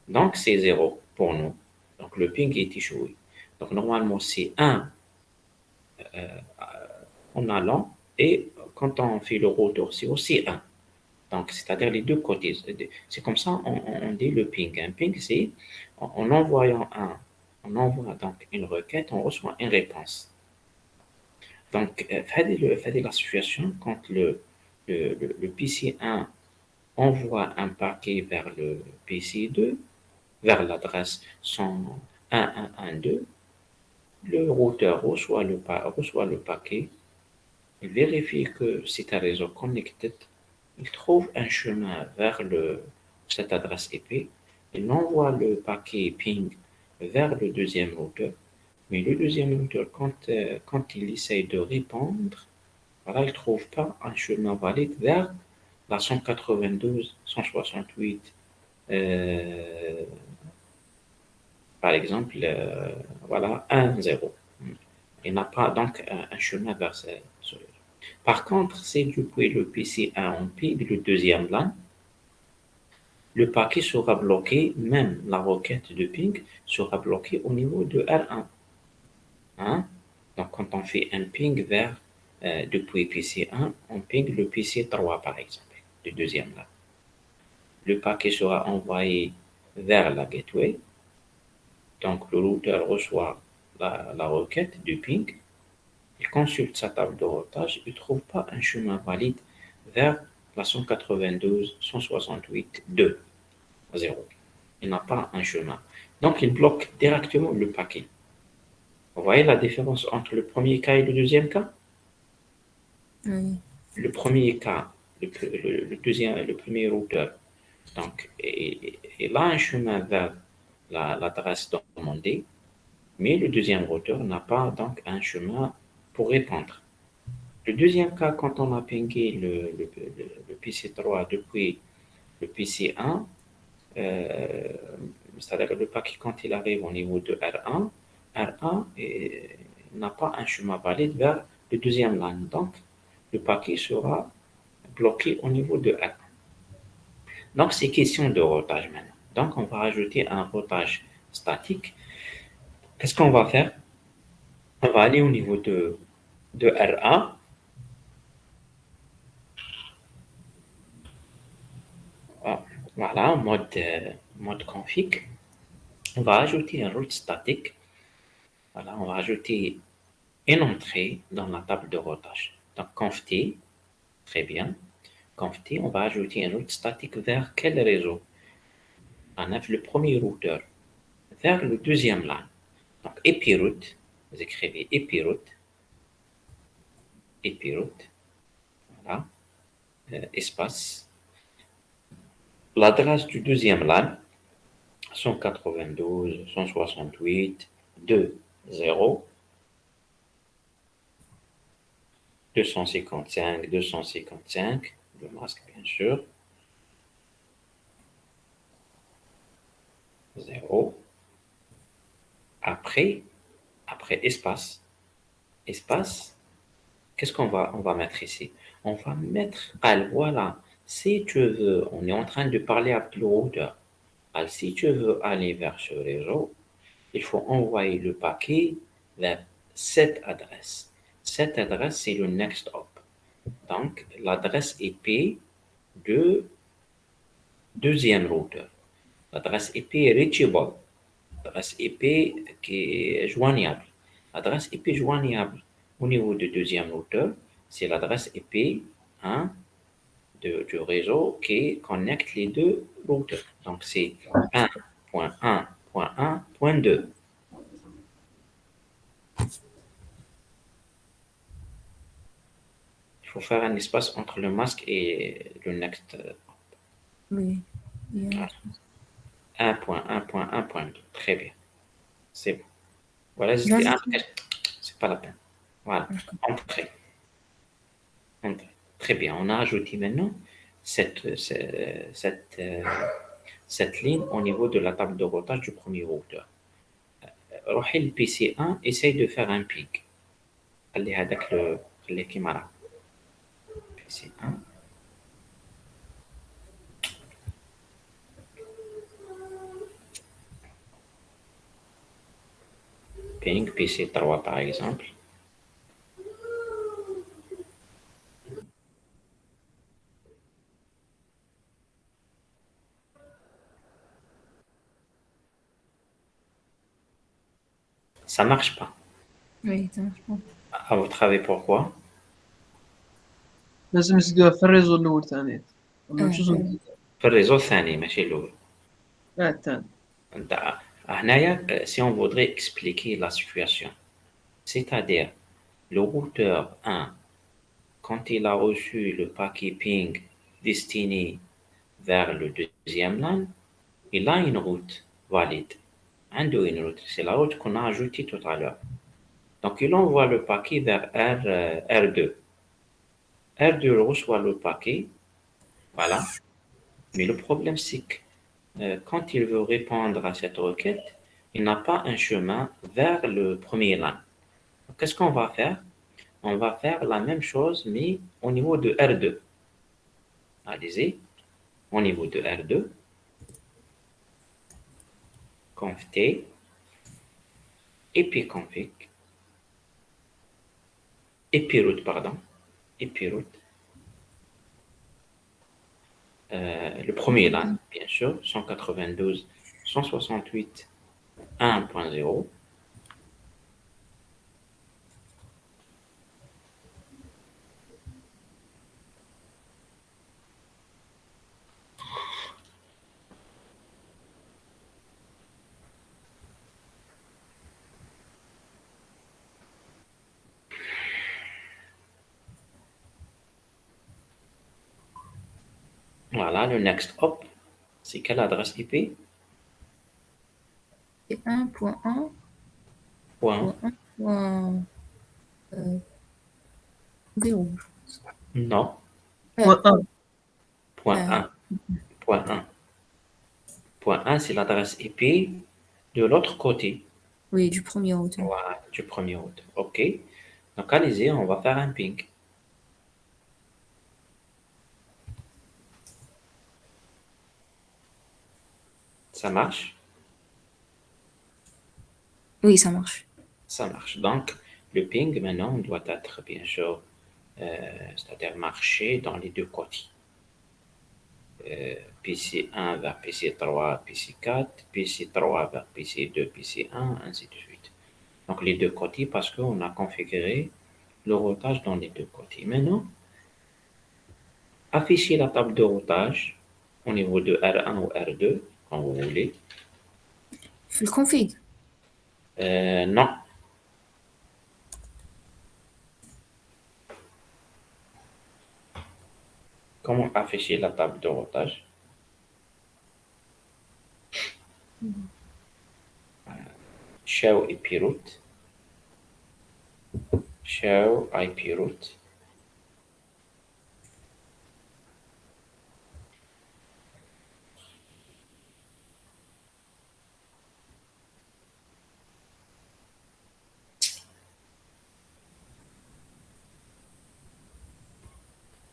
Donc, c'est 0 pour nous. Donc, le ping est échoué. Donc, normalement, c'est 1 en allant et quand on fait le retour, c'est aussi 1. Donc, c'est-à-dire les deux côtés. C'est comme ça on dit le ping. Un ping, c'est en envoyant on envoie donc une requête, on reçoit une réponse. Donc, faites la situation quand le PC 1 envoie un paquet vers le PC 2, vers l'adresse 101.1.1.2, le routeur reçoit le paquet, il vérifie que c'est un réseau connected, il trouve un chemin vers cette adresse IP, il envoie le paquet ping vers le deuxième routeur, mais le deuxième routeur, quand il essaye de répondre, voilà, il ne trouve pas un chemin valide vers la 192, 168, par exemple, voilà, 1.0. Il n'a pas donc un chemin vers ce. Par contre, si depuis le PC 1 on ping le deuxième LAN, le paquet sera bloqué, même la requête de ping sera bloquée au niveau de R1. Hein? Donc, quand on fait un ping vers depuis PC 1, on ping le PC 3 par exemple, le deuxième LAN. Le paquet sera envoyé vers la gateway. Donc, le routeur reçoit la requête du ping. Il consulte sa table de routage. Il ne trouve pas un chemin valide vers la 192.168.2.0. Il n'a pas un chemin. Donc, il bloque directement le paquet. Vous voyez la différence entre le premier cas et le deuxième cas? Oui. Le premier cas, le premier routeur, donc, il a un chemin vers l'adresse demandée, mais le deuxième routeur n'a pas donc un chemin pour répondre. Le deuxième cas, quand on a pingé le PC3 depuis le PC1, c'est-à-dire le paquet quand il arrive au niveau de R1, R1 n'a pas un chemin valide vers le deuxième LAN. Donc, le paquet sera bloqué au niveau de R1. Donc, c'est question de routage maintenant. Donc, on va ajouter un routage statique. Qu'est-ce qu'on va faire? On va aller au niveau de R1. Voilà, mode config. On va ajouter un route statique. Voilà, on va ajouter une entrée dans la table de routage. Donc, conft, très bien. Conft, on va ajouter un route statique vers quel réseau? On a le premier routeur vers le deuxième LAN. Donc, epiroute, vous écrivez epiroute, voilà, espace. L'adresse du deuxième LAN, 192.168.2.0, 255, le masque bien sûr, 0. Après espace, qu'est-ce on va mettre ici? On va mettre, voilà, si tu veux, on est en train de parler avec le routeur. Alors, si tu veux aller vers ce réseau, il faut envoyer le paquet vers cette adresse. Cette adresse, c'est le next hop. Donc, l'adresse IP de deuxième routeur. L'adresse IP reachable. L'adresse IP qui est joignable. L'adresse IP joignable au niveau du deuxième routeur, c'est l'adresse IP hein, du réseau qui connecte les deux routeurs. Donc, c'est 1.1.1.2. Il faut faire un espace entre le masque et le next. Oui. Yeah. 1.1.1.2. Très bien. C'est bon. Voilà, c'était un, J'ajoute. c'est pas la peine. Voilà, entrée, entrée. Très bien, on a ajouté maintenant cette, cette, cette ligne au niveau de la table de routage du premier routeur. روحي le PC1, essaye de faire un ping. خلي هذاك خليه كيما راه. PC1, ping PC3 par exemple. Ça marche pas. Oui, ça marche pas. À votre avis, pourquoi? لازم نزيدوها في الريزو الاول ثاني ولا نمشيو آه. نزيدوها في الريزو الثاني ماشي الأول. الثاني. انت هنايا si on voudrait expliquer la situation, c'est-à-dire le routeur 1, quand il a reçu le paquet ping destiné vers le deuxième LAN, il a une route valide. عنده une route, c'est la route qu'on a ajoutée tout à l'heure. Donc il envoie le paquet vers R2. R2 reçoit le paquet, voilà. Mais le problème, c'est que quand il veut répondre à cette requête, il n'a pas un chemin vers le premier LAN. Donc, qu'est-ce qu'on va faire? On va faire la même chose, mais au niveau de R2. Allez-y, au niveau de R2, conft t, epconfig, epiroute, pardon, epiroute, le premier LAN, bien sûr, 192.168.1.0. Voilà, le next hop, c'est quelle adresse IP? C'est 1.1, Point, 1.0. non, بوان ان. point Euh, 1, point 1. Point 1, c'est l'adresse IP de l'autre côté. oui, du premier routeur. Voilà, du premier routeur. OK. Donc, allez-y, on va faire un ping. Ça marche? Oui, ça marche. Ça marche. Donc, le ping, maintenant, doit être, bien sûr, c'est-à-dire marcher dans les deux côtés. PC1 vers PC3, PC4, PC3 vers PC2, PC1, ainsi de suite. Donc, les deux côtés, parce qu'on a configuré le routage dans les deux côtés. Maintenant, affichez la table de routage au niveau de R1 ou R2, quand vous voulez. في الconfig. Non. Comment afficher la table de routage? Show IP route. Show IP route.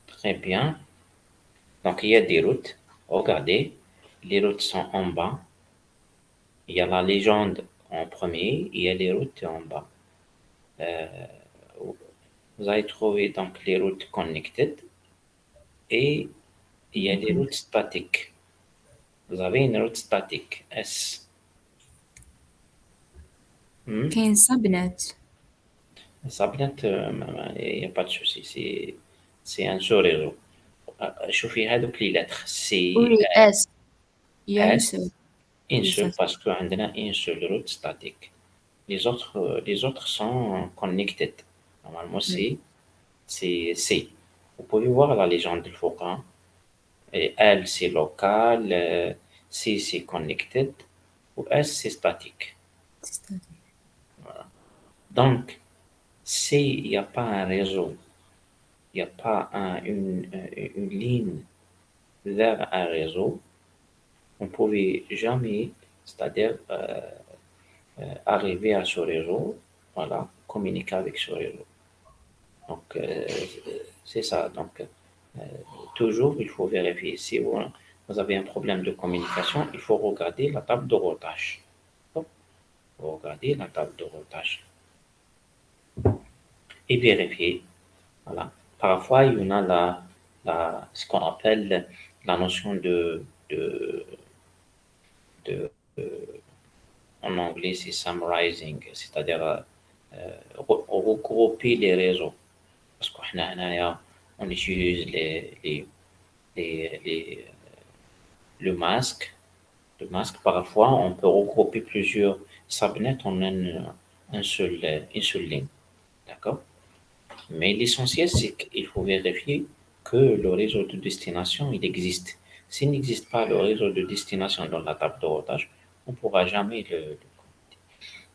Très bien. Donc, il y a des routes. Regardez, les routes sont en bas. Il y a la légende en premier, il y a les routes en bas. Vous allez trouver donc les routes connected et il y a des routes statiques. Vous avez une route statique, S. كاين subnet. Subnet, il n'y a pas de souci, c'est un seul réseau. شوفي هذوك les lettres C, Oui, S. Il y a une S, seule. une Oui, ça seule c'est. parce qu'on a une seule route statique. Les autres sont connected. Normalement, Oui. c'est C. Vous pouvez voir la légende du Foucault. Et L, c'est local, C, c'est connected, ou S, c'est statique. C'est statique. Voilà. Donc, s'il n'y a pas un réseau, il n'y a pas une ligne vers un réseau, on ne pouvait jamais, c'est-à-dire arriver à ce réseau, voilà, communiquer avec ce réseau. Donc, c'est ça. Donc, toujours, il faut vérifier. Si vous avez un problème de communication, il faut regarder la table de routage. Il faut regarder la table de routage et vérifier. Voilà. Parfois, il y en a ce qu'on appelle la notion de en anglais, c'est summarizing, c'est-à-dire regrouper les réseaux. Parce qu'on utilise les, le masque. Le masque, parfois, on peut regrouper plusieurs subnets en une seule ligne. D'accord? Mais l'essentiel, c'est qu'il faut vérifier que le réseau de destination, il existe. S'il n'existe pas le réseau de destination dans la table de routage, on ne pourra jamais le.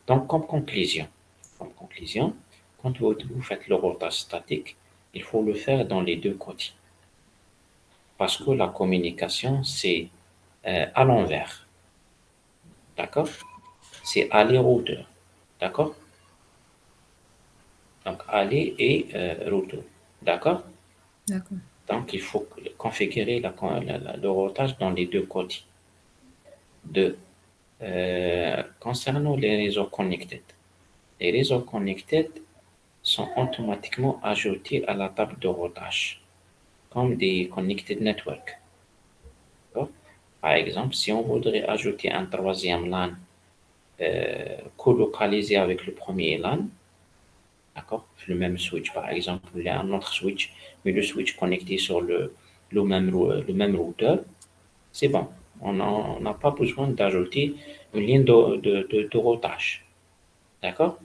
Donc, comme conclusion, quand vous faites le routage statique, il faut le faire dans les deux côtés. Parce que la communication, c'est à l'envers. D'accord? C'est aller-retour. D'accord? Donc, aller et retour. D'accord? D'accord. Donc, il faut configurer le routage dans les deux côtés. Deux. Concernant les réseaux connectés, les réseaux connectés sont automatiquement ajoutés à la table de routage, comme des connected networks. D'accord? Par exemple, si on voudrait ajouter un troisième LAN co-localisé avec le premier LAN, d'accord, le même switch, par exemple, il y a un autre switch, mais le switch connecté sur le même routeur, c'est bon. On n'a pas besoin d'ajouter une ligne de routage. D'accord?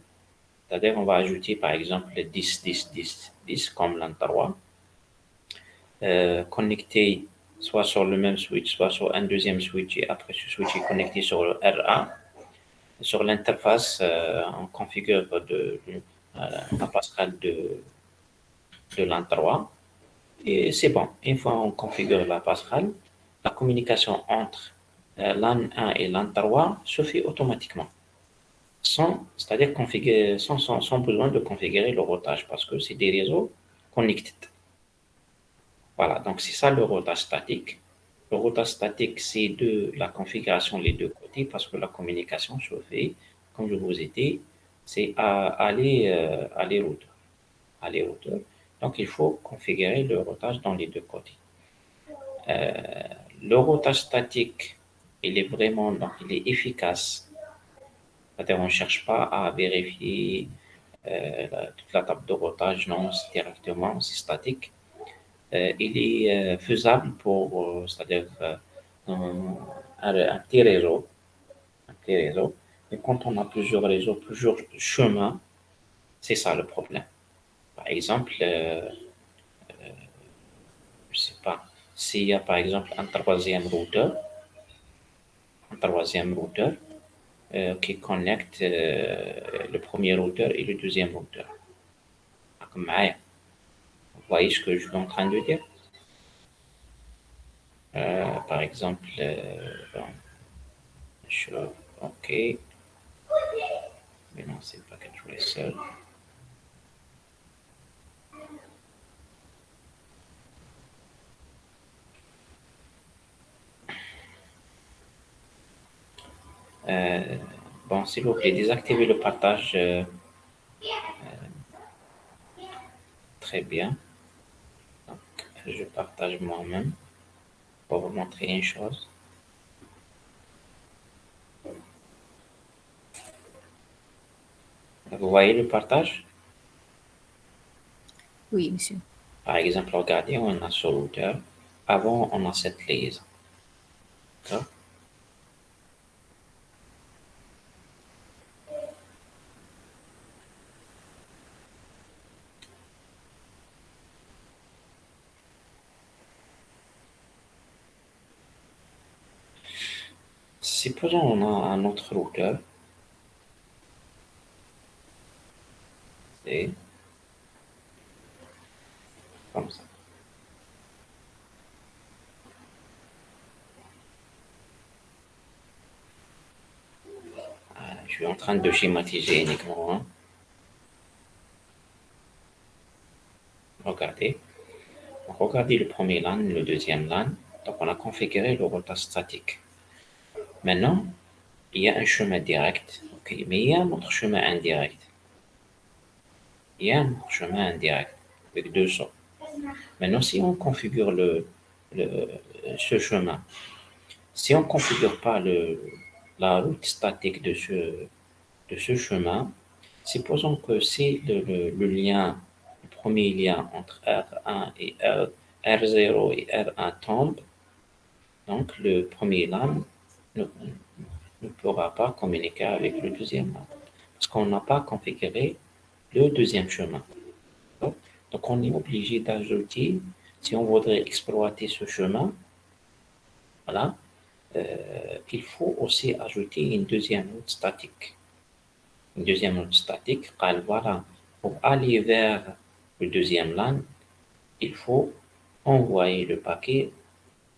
C'est-à-dire, on va ajouter, par exemple, 10, 10, 10, 10 comme l'an 3, connecté soit sur le même switch, soit sur un deuxième switch, et après ce switch est connecté sur le RA. Sur l'interface, on configure la passerelle de l'an 3 et c'est bon. Une fois on configure la passerelle, la communication entre l'an 1 et l'an 3 se fait automatiquement, c'est-à-dire sans besoin de configurer le routage parce que c'est des réseaux connectés. Voilà, donc c'est ça le routage statique. Le routage statique, c'est de la configuration les deux côtés parce que la communication se fait, comme je vous ai dit, c'est aller-retour. Aller-retour. Donc il faut configurer le routage dans les deux côtés. Le routage statique, il est vraiment, donc il est efficace. C'est-à-dire on ne cherche pas à vérifier toute la table de routage, non, c'est directement, c'est statique. Il est faisable pour, c'est-à-dire un petit réseau, un petit réseau. Et quand on a plusieurs réseaux, plusieurs chemins, c'est ça le problème. Par exemple, je sais pas, s'il y a par exemple un troisième routeur qui connecte le premier routeur et le deuxième routeur. Comme vous voyez ce que je suis en train de dire? Par exemple, OK, mais non, c'est packet tracer. Euh, bon, s'il vous plaît, désactivez le partage. Très bien. Donc, je partage moi-même pour vous montrer une chose. Vous voyez le partage? Oui, monsieur. Par exemple, regardez, on a ce routeur. Avant, on a cette liaison. D'accord? Supposons on a un autre routeur. C'est comme ça. Je suis en train de schématiser uniquement. Hein. Regardez. Regardez le premier LAN, le deuxième LAN. Donc, on a configuré le routage statique. Maintenant, il y a un chemin direct, okay, mais il y a un autre chemin indirect. Il y a un autre chemin indirect avec deux sauts. Maintenant, si on configure ce chemin, si on ne configure pas la route statique de ce chemin, supposons que si le lien, le premier lien entre R1 et R0 et R1 tombe, donc le premier LAN ne pourra pas communiquer avec le deuxième LAN parce qu'on n'a pas configuré le deuxième chemin. Donc on est obligé d'ajouter, si on voudrait exploiter ce chemin, voilà, il faut aussi ajouter une deuxième route statique. Une deuxième route statique, car voilà, pour aller vers le deuxième LAN, il faut envoyer le paquet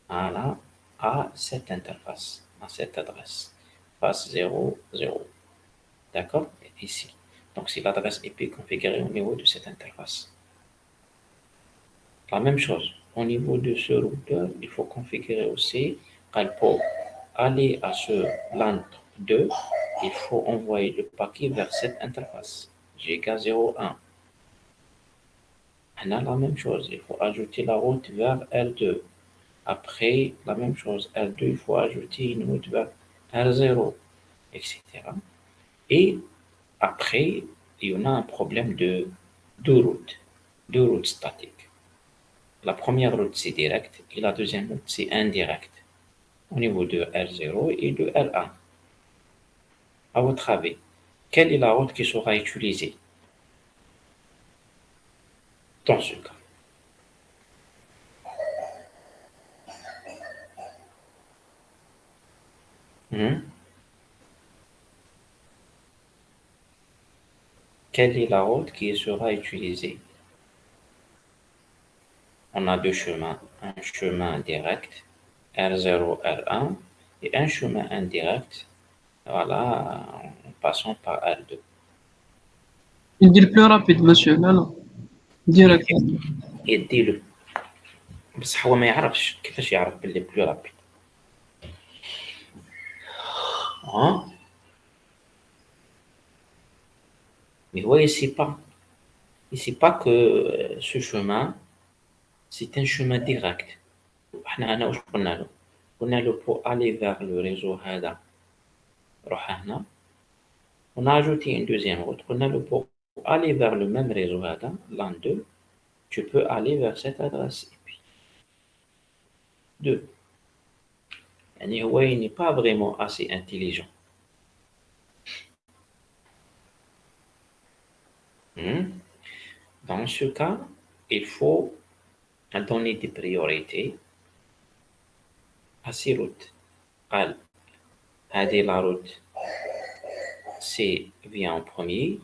à cette interface, à cette adresse, face 0, 0. D'accord? Ici. Donc, c'est l'adresse IP configurée au niveau de cette interface. La même chose, au niveau de ce routeur, il faut configurer aussi pour aller à ce LAN 2, il faut envoyer le paquet vers cette interface, GK01. On a la même chose, il faut ajouter la route vers R2. Après, la même chose, R2, il faut ajouter une route vers R0, etc. Et après, il y en a un problème de deux routes statiques. La première route, c'est direct, et la deuxième route, c'est indirect, au niveau de R0 et de R1. À votre avis, quelle est la route qui sera utilisée dans ce cas? Quelle est la route qui sera utilisée? On a deux chemins, un chemin direct, R0, R1, et un chemin indirect, voilà, en passant par R2. Il dit le plus rapide, monsieur. Non, non. Direct. يديله بصح هو ما يعرفش كيفاش يعرف باللي بلو رابيد ها mais هو il sait pas que ce chemin c'est un chemin direct احنا واش قلنا له pour aller vers le réseau هذا روح هنا on a ajouté une deuxième route قلنا له pour aller vers le même réseau هذا LAN 2 tu peux aller vers cette adresse et puis 2 يعني هو il n'est pas vraiment assez intelligent. Dans ce cas, il faut donner des priorités à ces routes. قال هذه la route C vient en premier.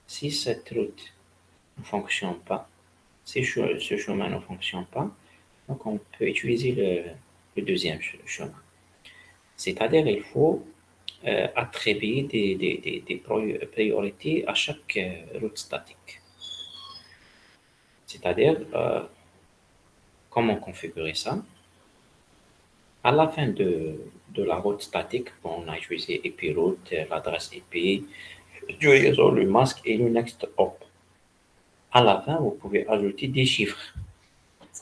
Si cette route ne fonctionne pas, si ce chemin ne fonctionne pas, donc on peut utiliser le deuxième chemin. C'est-à-dire il faut attribuer des priorités à chaque route statique. C'est-à-dire, comment configurer ça? À la fin de la route statique, on a utilisé IP route, l'adresse IP, du réseau, le masque et le next hop. À la fin, vous pouvez ajouter des chiffres.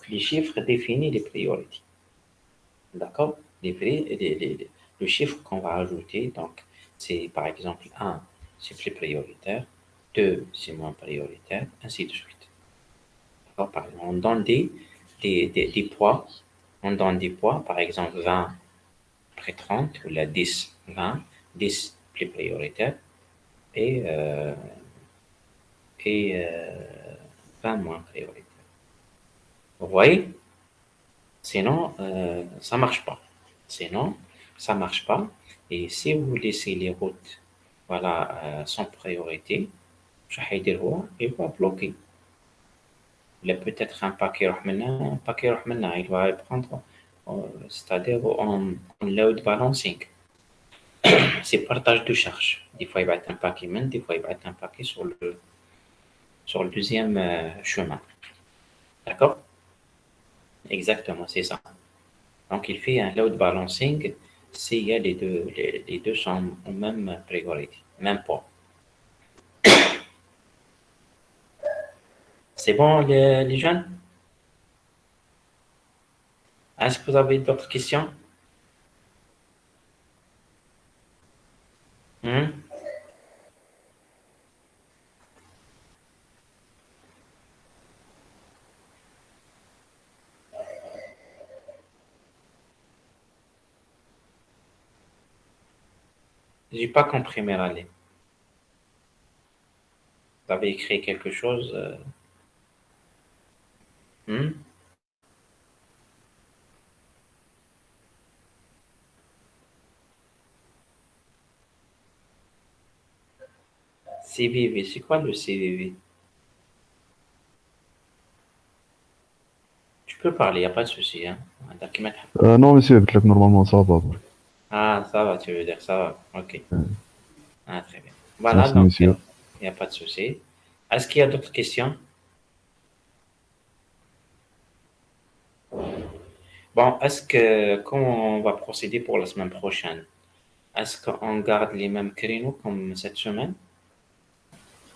Les chiffres définissent les priorités. D'accord? Le chiffre qu'on va ajouter, donc, c'est par exemple 1, c'est plus prioritaire, 2, c'est moins prioritaire, ainsi de suite. Par exemple, on donne des poids. On donne des poids, par exemple 20 après 30, ou la 10, 20, 10 plus prioritaire et 20 moins prioritaire. Vous voyez? Sinon, ça marche pas. Sinon, ça marche pas. Et si vous laissez les routes, voilà, sans priorité, Il va bloquer. Il a peut-être un paquet un paquet il va le prendre, c'est-à-dire en load balancing. C'est partage de charge. Des fois, il va être un paquet des fois, il va être un paquet sur le deuxième chemin. D'accord? Exactement, c'est ça. Donc, il fait un load balancing s'il y a les deux sont en même priorité, même pas. C'est bon, les jeunes? Est-ce que vous avez d'autres questions? Hmm? J'ai pas compris, Mérali. Vous avez écrit quelque chose? Hmm? CVV, c'est quoi le CVV? Tu peux parler, il n'y a pas de souci. Hein? Non, monsieur, قلت لك normalement ça va. Ah, ça va, tu veux dire, ça va. Ok. Ah, très bien. Voilà, Merci, donc, il monsieur. n'y a pas de souci. Est-ce qu'il y a d'autres questions? Bon, comment on va procéder pour la semaine prochaine? Est-ce qu'on garde les mêmes créneaux comme cette semaine?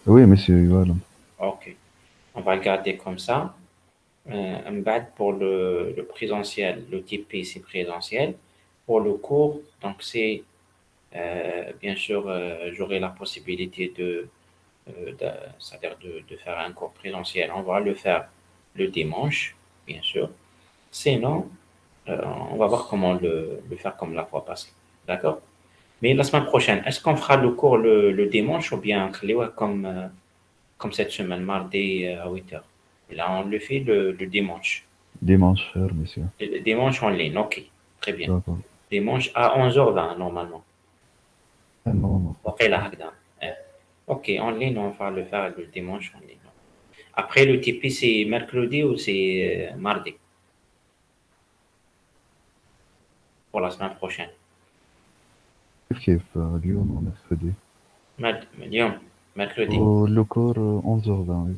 Oui, monsieur, voilà. Ok. On va le garder comme ça. Un badge pour le présentiel, le TP, c'est présentiel. Pour le cours, donc c'est bien sûr, j'aurai la possibilité c'est-à-dire de faire un cours présentiel. On va le faire le dimanche, bien sûr. Sinon, on va voir comment le faire comme la fois passée. D'accord? Mais la semaine prochaine, est-ce qu'on fera le cours le dimanche ou bien comme cette semaine, mardi à 8 heures? Et là, on le fait le dimanche. Dimanche, cher monsieur. Le dimanche en ligne, ok. Très bien. D'accord. Dimanche à 11h20 normalement. Non. Ok, là, هكذا. Ok, en ligne, on va le faire le dimanche en ligne. Après, le TP, c'est mercredi ou c'est mardi pour la semaine prochaine? كيف اليوم أو mercredi. اليوم mercredi. Le cours 11h20, oui.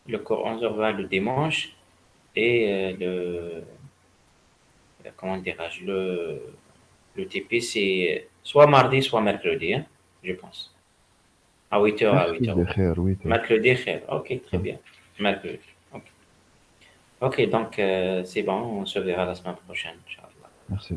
Le cours 11h20 le dimanche et comment dirais-je, le TP, c'est soit mardi, soit mercredi, hein, je pense. À 8h, à 8h. Mercredi خير 8h. Mercredi, ok, très bien. Mercredi. Ok, donc c'est bon, on se verra la semaine prochaine, Inch'Allah. Merci.